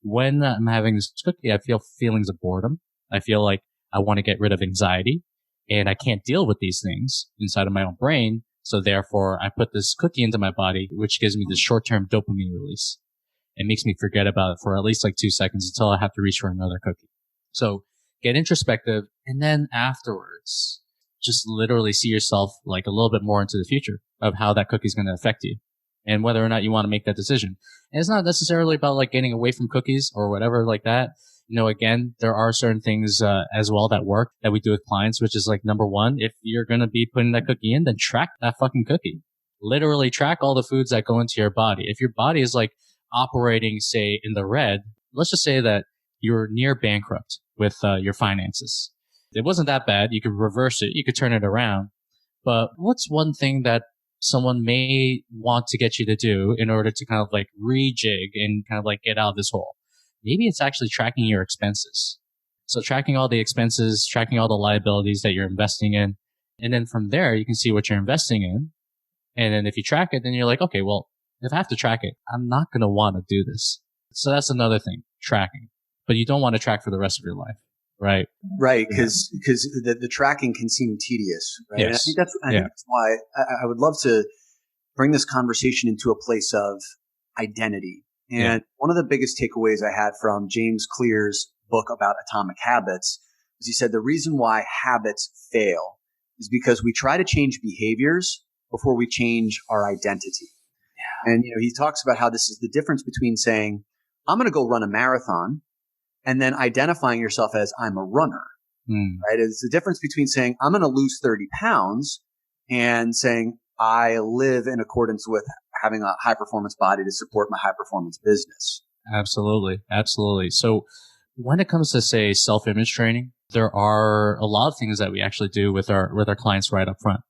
When I'm having this cookie, I feel feelings of boredom. I feel like I want to get rid of anxiety, and I can't deal with these things inside of my own brain. So therefore, I put this cookie into my body, which gives me this short-term dopamine release. It makes me forget about it for at least like 2 seconds until I have to reach for another cookie. So get introspective, and then afterwards, just literally see yourself like a little bit more into the future of how that cookie is going to affect you and whether or not you want to make that decision. And it's not necessarily about like getting away from cookies or whatever like that. Again, there are certain things as well that work that we do with clients, which is like, number one, if you're going to be putting that cookie in, then track that fucking cookie. Literally track all the foods that go into your body. If your body is like operating, say, in the red, let's just say that you're near bankrupt with your finances. It wasn't that bad. You could reverse it. You could turn it around. But what's one thing that someone may want to get you to do in order to kind of like rejig and kind of like get out of this hole? Maybe it's actually tracking your expenses. So tracking all the expenses, tracking all the liabilities that you're investing in. And then from there, you can see what you're investing in. And then if you track it, then you're like, okay, well, if I have to track it, I'm not going to want to do this. So that's another thing, tracking. But you don't want to track for the rest of your life, right?
Right, because the tracking can seem tedious, right?
Yes.
And I think that's why I would love to bring this conversation into a place of identity. And one of the biggest takeaways I had from James Clear's book about atomic habits is he said the reason why habits fail is because we try to change behaviors before we change our identity. Yeah. And he talks about how this is the difference between saying, I'm going to go run a marathon, and then identifying yourself as I'm a runner. Right? It's the difference between saying I'm going to lose 30 pounds and saying I live in accordance with having a high performance body to support my high performance business.
Absolutely. Absolutely. So when it comes to, say, self-image training, there are a lot of things that we actually do with our clients right up front.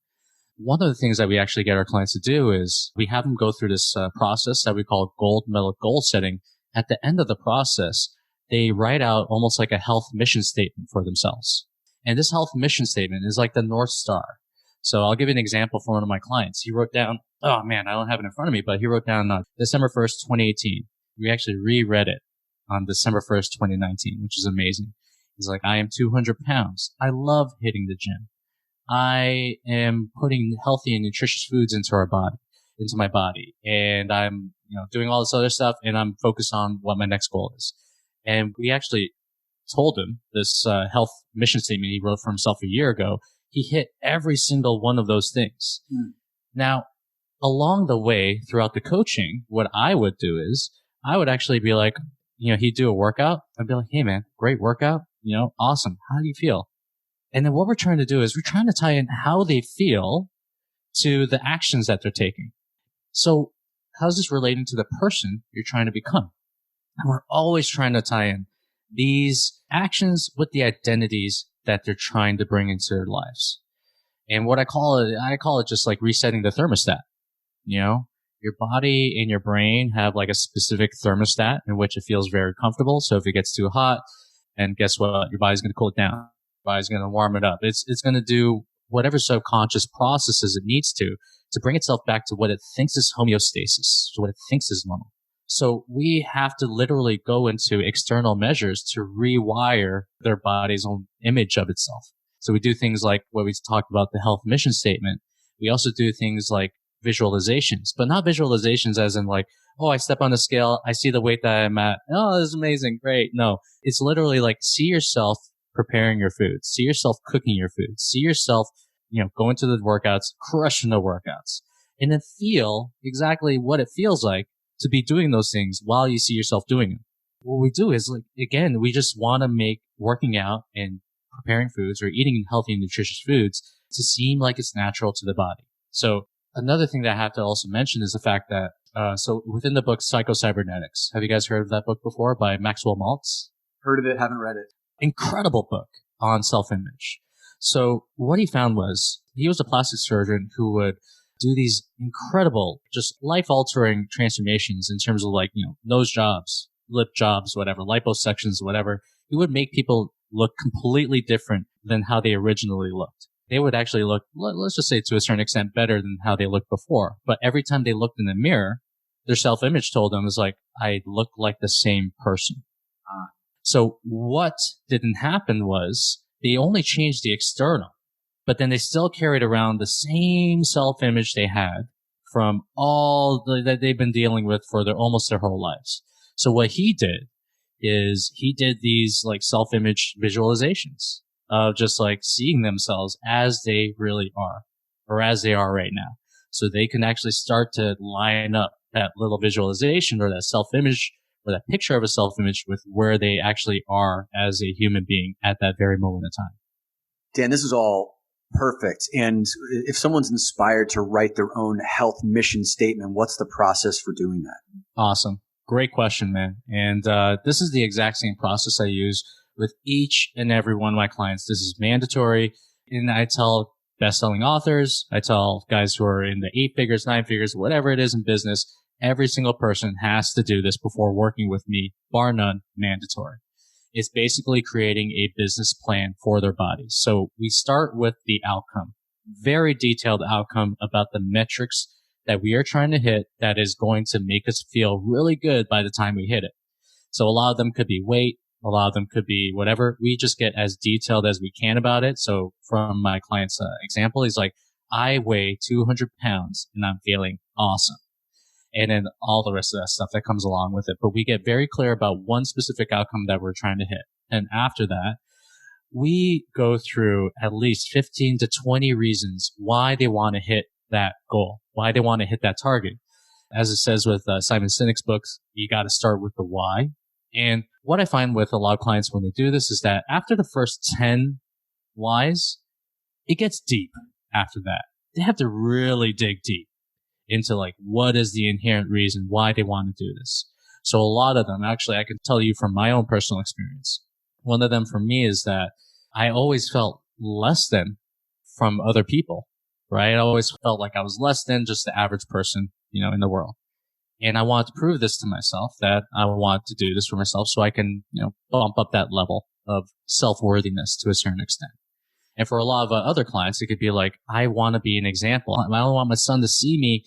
One of the things that we actually get our clients to do is we have them go through this process that we call gold medal goal setting. At the end of the process, they write out almost like a health mission statement for themselves. And this health mission statement is like the North Star. So I'll give you an example from one of my clients. He wrote down, oh man, I don't have it in front of me, but he wrote down December 1st, 2018. We actually reread it on December 1st, 2019, which is amazing. He's like, I am 200 pounds. I love hitting the gym. I am putting healthy and nutritious foods into my body. And I'm, doing all this other stuff, and I'm focused on what my next goal is. And we actually told him this health mission statement he wrote for himself a year ago. He hit every single one of those things. Now, along the way throughout the coaching, what I would do is I would actually be like, he'd do a workout. I'd be like, hey man, great workout. Awesome. How do you feel? And then what we're trying to do is we're trying to tie in how they feel to the actions that they're taking. So how's this relating to the person you're trying to become? And we're always trying to tie in these actions with the identities that they're trying to bring into their lives. And what I call it just like resetting the thermostat. Your body and your brain have like a specific thermostat in which it feels very comfortable. So if it gets too hot, and guess what? Your body's going to cool it down. Your body's going to warm it up. It's going to do whatever subconscious processes it needs to bring itself back to what it thinks is homeostasis, to what it thinks is normal. So we have to literally go into external measures to rewire their body's own image of itself. So we do things like what we talked about, the health mission statement. We also do things like visualizations, but not visualizations as in like, oh, I step on the scale, I see the weight that I'm at. Oh, this is amazing. Great. No, it's literally like see yourself preparing your food, see yourself cooking your food, see yourself, going to the workouts, crushing the workouts, and then feel exactly what it feels like to be doing those things while you see yourself doing them. What we do is we just want to make working out and preparing foods or eating healthy and nutritious foods to seem like it's natural to the body. So another thing that I have to also mention is the fact that, so within the book Psycho-Cybernetics, have you guys heard of that book before by Maxwell Maltz?
Heard of it, haven't read it.
Incredible book on self-image. So what he found was he was a plastic surgeon who would do these incredible, just life-altering transformations in terms of nose jobs, lip jobs, whatever, liposections, whatever. He would make people look completely different than how they originally looked. They would actually look, let's just say to a certain extent, better than how they looked before. But every time they looked in the mirror, their self-image told them, I look like the same person. So what didn't happen was they only changed the external, but then they still carried around the same self-image they had from all that they've been dealing with for almost their whole lives. So what he did is he did these self-image visualizations of just seeing themselves as they really are, or as they are right now. So they can actually start to line up that little visualization or that self-image or that picture of a self-image with where they actually are as a human being at that very moment in time.
Dan, this is all perfect. And if someone's inspired to write their own health mission statement, what's the process for doing that?
Awesome. Great question, man. And this is the exact same process I use with each and every one of my clients. This is mandatory. And I tell best-selling authors, I tell guys who are in the 8 figures, 9 figures, whatever it is in business, every single person has to do this before working with me, bar none, mandatory. It's basically creating a business plan for their bodies. So we start with the outcome, very detailed outcome about the metrics that we are trying to hit that is going to make us feel really good by the time we hit it. So a lot of them could be weight. A lot of them could be whatever. We just get as detailed as we can about it. So from my client's example, he's like, I weigh 200 pounds and I'm feeling awesome. And then all the rest of that stuff that comes along with it. But we get very clear about one specific outcome that we're trying to hit. And after that, we go through at least 15 to 20 reasons why they want to hit that goal, why they want to hit that target. As it says with Simon Sinek's books, you got to start with the why. And what I find with a lot of clients when they do this is that after the first 10 whys, it gets deep after that. They have to really dig deep. into like, what is the inherent reason why they want to do this? So a lot of them, actually, I can tell you from my own personal experience. One of them for me is that I always felt less than from other people, right? I always felt like I was less than just the average person, in the world. And I wanted to prove this to myself, that I want to do this for myself so I can, bump up that level of self-worthiness to a certain extent. And for a lot of other clients, it could be like, I want to be an example. I don't want my son to see me,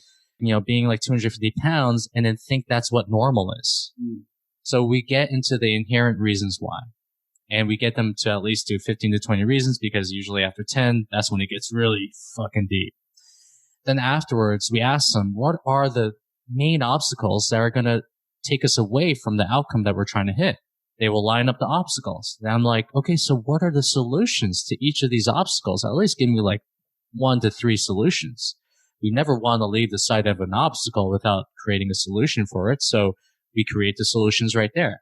being like 250 pounds and then think that's what normal is. So we get into the inherent reasons why. And we get them to at least do 15 to 20 reasons, because usually after 10, that's when it gets really fucking deep. Then afterwards, we ask them, what are the main obstacles that are going to take us away from the outcome that we're trying to hit? They will line up the obstacles. And I'm like, okay, so what are the solutions to each of these obstacles? At least give me like 1 to 3 solutions. We never want to leave the side of an obstacle without creating a solution for it. So we create the solutions right there.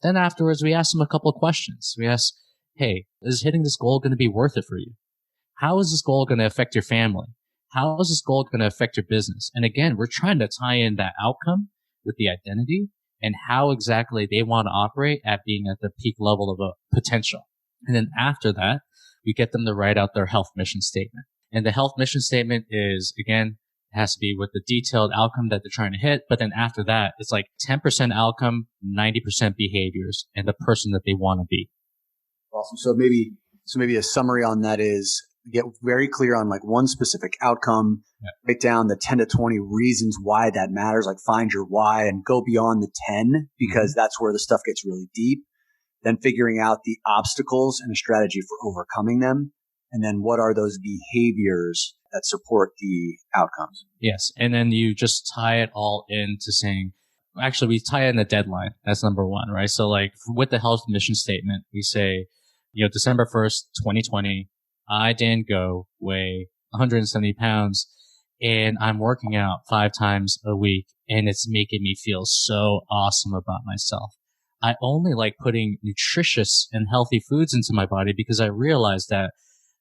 Then afterwards, we ask them a couple of questions. We ask, hey, is hitting this goal going to be worth it for you? How is this goal going to affect your family? How is this goal going to affect your business? And again, we're trying to tie in that outcome with the identity and how exactly they want to operate at being at their peak level of a potential. And then after that, we get them to write out their health mission statement. And the health mission statement is, again, it has to be with the detailed outcome that they're trying to hit. But then after that, it's like 10% outcome, 90% behaviors, and the person that they want to be.
Awesome. So maybe a summary on that is get very clear on like one specific outcome, write down the 10 to 20 reasons why that matters, like find your why and go beyond the 10, because that's where the stuff gets really deep. Then figuring out the obstacles and a strategy for overcoming them. And then what are those behaviors that support the outcomes? Yes.
And then you just tie it all into saying, actually, we tie it in a deadline. That's number one, right? So like with the health mission statement, we say, December 1st, 2020, I didn't go weigh 170 pounds and I'm working out 5 times a week and it's making me feel so awesome about myself. I only like putting nutritious and healthy foods into my body because I realize that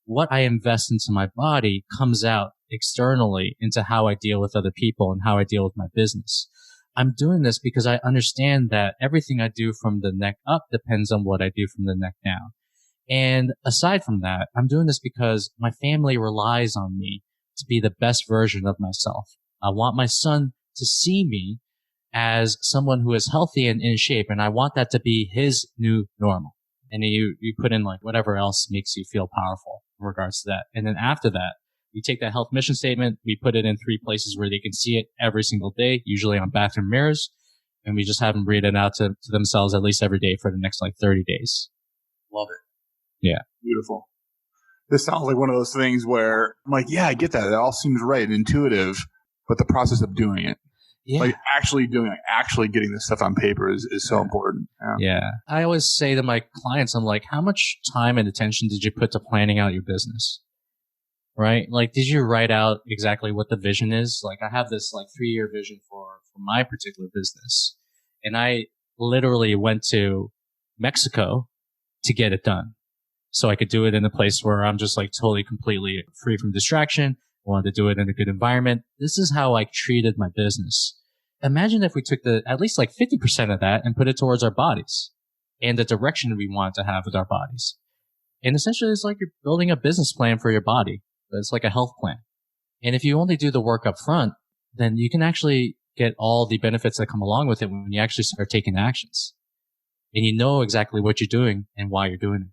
what I invest into my body comes out externally into how I deal with other people and how I deal with my business. I'm doing this because I understand that everything I do from the neck up depends on what I do from the neck down. And aside from that, I'm doing this because my family relies on me to be the best version of myself. I want my son to see me as someone who is healthy and in shape, and I want that to be his new normal. And you put in like whatever else makes you feel powerful in regards to that. And then after that, we take that health mission statement, we put it in 3 places where they can see it every single day, usually on bathroom mirrors, and we just have them read it out to themselves at least every day for the next like 30 days.
Love it.
Yeah.
Beautiful. This sounds like one of those things where I'm like, yeah, I get that. It all seems right and intuitive, but the process of doing it, like actually doing it, actually getting this stuff on paper is so important.
Yeah. I always say to my clients, I'm like, how much time and attention did you put to planning out your business? Right? Like, did you write out exactly what the vision is? Like, I have this like 3-year vision for my particular business. And I literally went to Mexico to get it done. So I could do it in a place where I'm just like totally, completely free from distraction. I wanted to do it in a good environment. This is how I treated my business. Imagine if we took at least like 50% of that and put it towards our bodies and the direction we want to have with our bodies. And essentially it's like you're building a business plan for your body, but it's like a health plan. And if you only do the work up front, then you can actually get all the benefits that come along with it when you actually start taking actions. And you know exactly what you're doing and why you're doing it.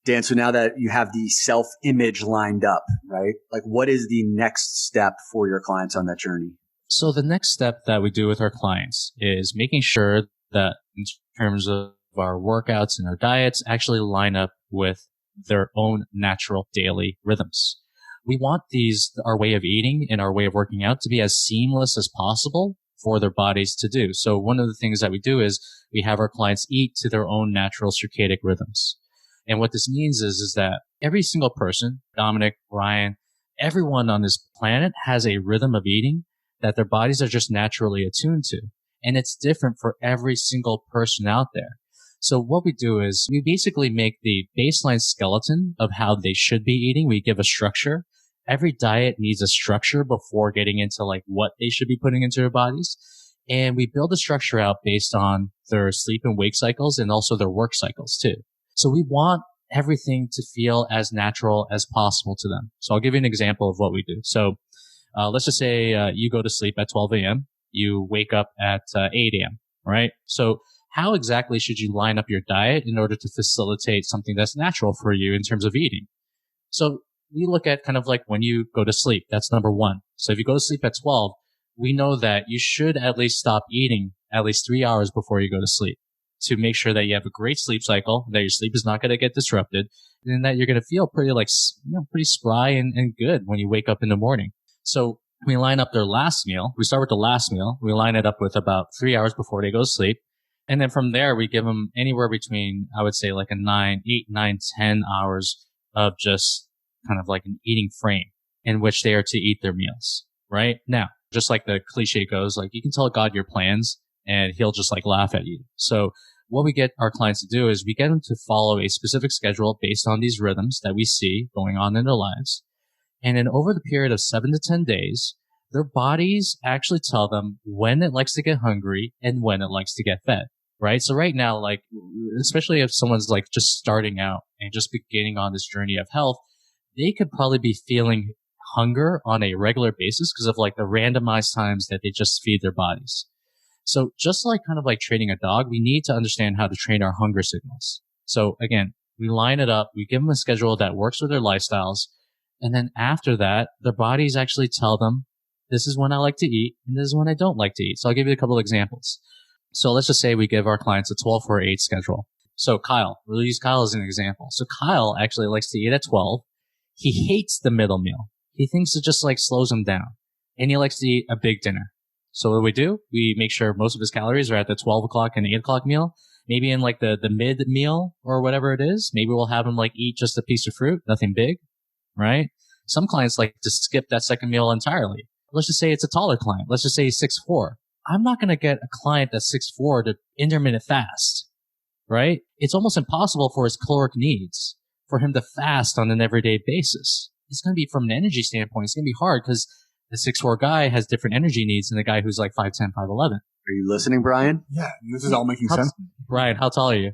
Dan, so now that you have the self-image lined up, right? Like what is the next step for your clients on that journey?
So the next step that we do with our clients is making sure that in terms of our workouts and our diets actually line up with their own natural daily rhythms. We want our way of eating and our way of working out to be as seamless as possible for their bodies to do. So one of the things that we do is we have our clients eat to their own natural circadian rhythms. And what this means is that every single person, Dominic, Ryan, everyone on this planet has a rhythm of eating that their bodies are just naturally attuned to. And it's different for every single person out there. So what we do is we basically make the baseline skeleton of how they should be eating. We give a structure. every diet needs a structure before getting into like what they should be putting into their bodies. And we build a structure out based on their sleep and wake cycles and also their work cycles too. So we want everything to feel as natural as possible to them. So I'll give you an example of what we do. So let's just say you go to sleep at 12 a.m. You wake up at 8 a.m., right? So how exactly should you line up your diet in order to facilitate something that's natural for you in terms of eating? So we look at kind of like when you go to sleep. That's number one. So if you go to sleep at 12, we know that you should at least stop eating at least 3 hours before you go to sleep to make sure that you have a great sleep cycle, that your sleep is not going to get disrupted, and that you're going to feel pretty like, pretty spry and good when you wake up in the morning. So we line up their last meal. We start with the last meal. We line it up with about 3 hours before they go to sleep. And then from there, we give them anywhere between, I would say like 8, 9, 10 hours of just kind of like an eating frame in which they are to eat their meals, right? Now, just like the cliche goes, like you can tell God your plans and he'll just like laugh at you. So what we get our clients to do is we get them to follow a specific schedule based on these rhythms that we see going on in their lives. And then over the period of 7 to 10 days, their bodies actually tell them when it likes to get hungry and when it likes to get fed, right? So right now, like, especially if someone's like just starting out and just beginning on this journey of health, they could probably be feeling hunger on a regular basis because of like the randomized times that they just feed their bodies. So just like kind of like training a dog, we need to understand how to train our hunger signals. So again, we line it up, we give them a schedule that works with their lifestyles. And then after that, their bodies actually tell them, this is when I like to eat and this is when I don't like to eat. So I'll give you a couple of examples. So let's just say we give our clients a 12-4-8 schedule. So Kyle, we'll use Kyle as an example. So Kyle actually likes to eat at 12. He hates the middle meal. He thinks it just like slows him down. And he likes to eat a big dinner. So what do? We make sure most of his calories are at the 12 o'clock and 8 o'clock meal. Maybe in like the mid meal or whatever it is. Maybe we'll have him like eat just a piece of fruit, nothing big, right? Some clients like to skip that second meal entirely. Let's just say it's a taller client. Let's just say he's 6'4". I'm not going to get a client that's 6'4" to intermittent fast, right? It's almost impossible for his caloric needs for him to fast on an everyday basis. It's going to be, from an energy standpoint, it's going to be hard because the 6'4" guy has different energy needs than the guy who's like 5'10", 5'11".
Are you listening, Brian?
Yeah, this is all making sense.
Brian, how tall are you?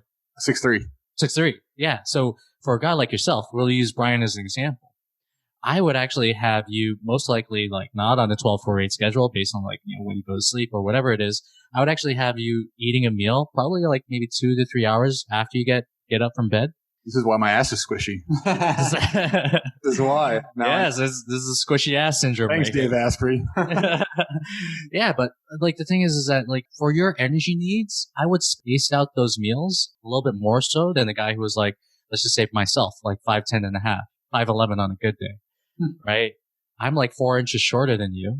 6'3".
6'3". Yeah. So for a guy like yourself, we'll use Brian as an example. I would actually have you most likely like not on the 12-4-8 schedule based on like, when you go to sleep or whatever it is. I would actually have you eating a meal probably like maybe 2 to 3 hours after you get up from bed.
This is why my ass is squishy. This is why.
Yes, this is squishy ass syndrome.
Thanks, Dave Asprey.
Yeah, but like the thing is that like for your energy needs, I would space out those meals a little bit more so than the guy who was like, let's just say myself, like 5'10" and a half, 5'11" on a good day. Right? I'm like 4 inches shorter than you.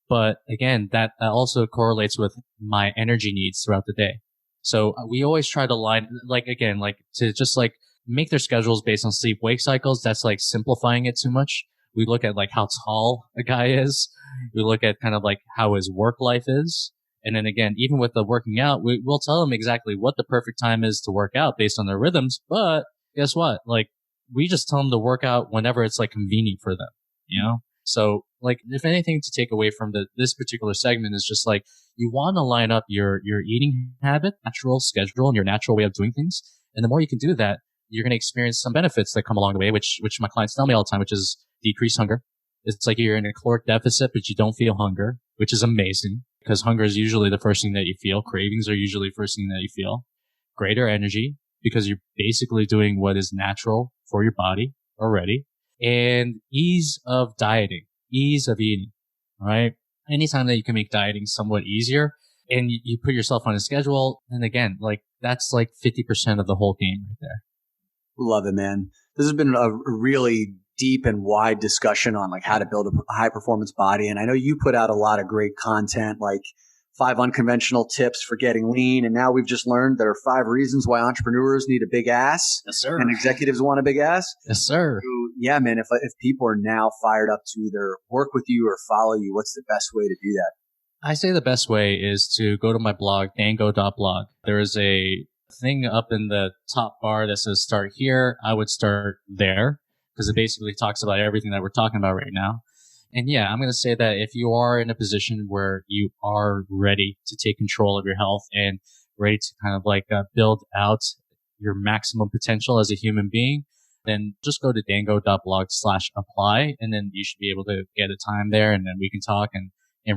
But again, that also correlates with my energy needs throughout the day. So we always try to line, like, again, like to just like make their schedules based on sleep wake cycles. That's like simplifying it too much. We look at like how tall a guy is. We look at kind of like how his work life is. And then again, even with the working out, we'll tell them exactly what the perfect time is to work out based on their rhythms. But guess what? Like, we just tell them to work out whenever it's like convenient for them, So like, if anything to take away from this particular segment is just like, you want to line up your eating habit, natural schedule, and your natural way of doing things. And the more you can do that, you're going to experience some benefits that come along the way, which my clients tell me all the time, which is decreased hunger. It's like you're in a caloric deficit, but you don't feel hunger, which is amazing because hunger is usually the first thing that you feel. Cravings are usually the first thing that you feel. Greater energy, because you're basically doing what is natural for your body already, and ease of dieting, ease of eating, right? Anytime that you can make dieting somewhat easier and you put yourself on a schedule, and again, like that's like 50% of the whole game right there.
Love it, man. This has been a really deep and wide discussion on like how to build a high performance body. And I know you put out a lot of great content, like 5 unconventional tips for getting lean. And now we've just learned there are 5 reasons why entrepreneurs need a big ass.
Yes, sir.
And executives want a big ass.
Yes, sir.
So, yeah, man, if people are now fired up to either work with you or follow you, what's the best way to do that?
I say the best way is to go to my blog, dango.blog. There is a thing up in the top bar that says start here. I would start there. because it basically talks about everything that we're talking about right now. And yeah, I'm going to say that if you are in a position where you are ready to take control of your health and ready to kind of like build out your maximum potential as a human being, then just go to dango.blog/apply, and then you should be able to get a time there, and then we can talk and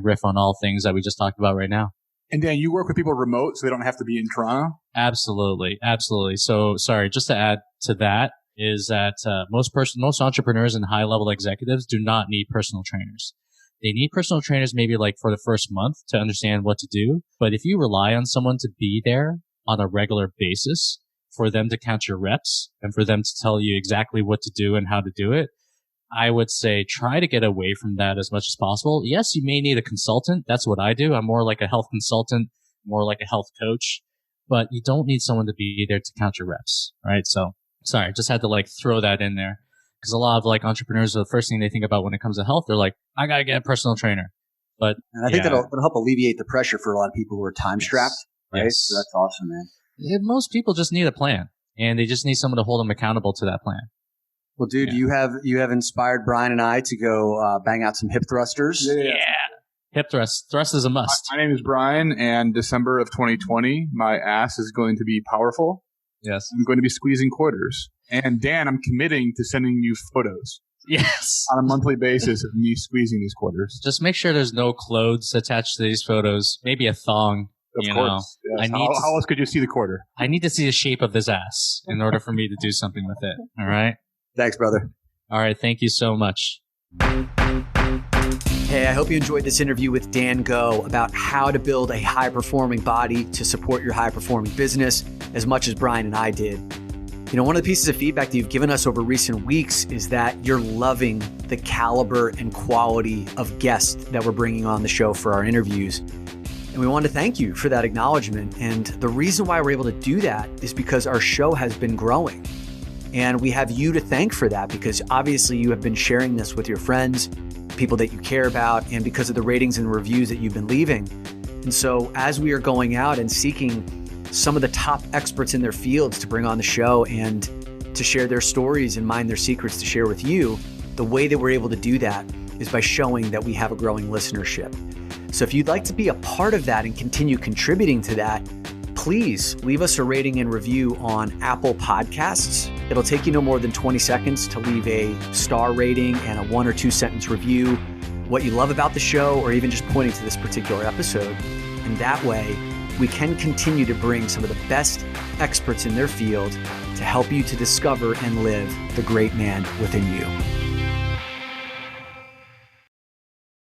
riff on all things that we just talked about right now.
And Dan, you work with people remote, so they don't have to be in Toronto?
Absolutely. Absolutely. So sorry, just to add to that is that most entrepreneurs and high-level executives do not need personal trainers. They need personal trainers maybe like for the first month to understand what to do. But if you rely on someone to be there on a regular basis, for them to count your reps and for them to tell you exactly what to do and how to do it, I would say try to get away from that as much as possible. Yes, you may need a consultant. That's what I do. I'm more like a health consultant, more like a health coach, but you don't need someone to be there to count your reps, right? So sorry, just had to like throw that in there, because a lot of like entrepreneurs, the first thing they think about when it comes to health, they're like, I got to get a personal trainer. But
and I think that'll help alleviate the pressure for a lot of people who are time strapped, right?
Yes.
So that's awesome, man.
Most people just need a plan, and they just need someone to hold them accountable to that plan.
Well, dude, you have inspired Brian and I to go bang out some hip thrusters.
Yeah. Hip thrust. Thrust is a must.
My name is Brian, and December of 2020, my ass is going to be powerful.
Yes.
I'm going to be squeezing quarters. And Dan, I'm committing to sending you photos.
Yes.
On a monthly basis of me squeezing these quarters.
Just make sure there's no clothes attached to these photos. Maybe a thong.
Of course. Yes. How else could you see the quarter?
I need to see the shape of this ass in order for me to do something with it. All right?
Thanks, brother.
All right. Thank you so much.
Hey, I hope you enjoyed this interview with Dan Go about how to build a high-performing body to support your high-performing business as much as Brian and I did. You know, one of the pieces of feedback that you've given us over recent weeks is that you're loving the caliber and quality of guests that we're bringing on the show for our interviews. And we want to thank you for that acknowledgement. And the reason why we're able to do that is because our show has been growing. And we have you to thank for that, because obviously you have been sharing this with your friends, people that you care about, and because of the ratings and reviews that you've been leaving. And so as we are going out and seeking some of the top experts in their fields to bring on the show and to share their stories and mine their secrets to share with you, the way that we're able to do that is by showing that we have a growing listenership. So if you'd like to be a part of that and continue contributing to that, please leave us a rating and review on Apple Podcasts. It'll take you no more than 20 seconds to leave a star rating and a 1 or 2 sentence review, what you love about the show, or even just pointing to this particular episode. And that way, we can continue to bring some of the best experts in their field to help you to discover and live the great man within you.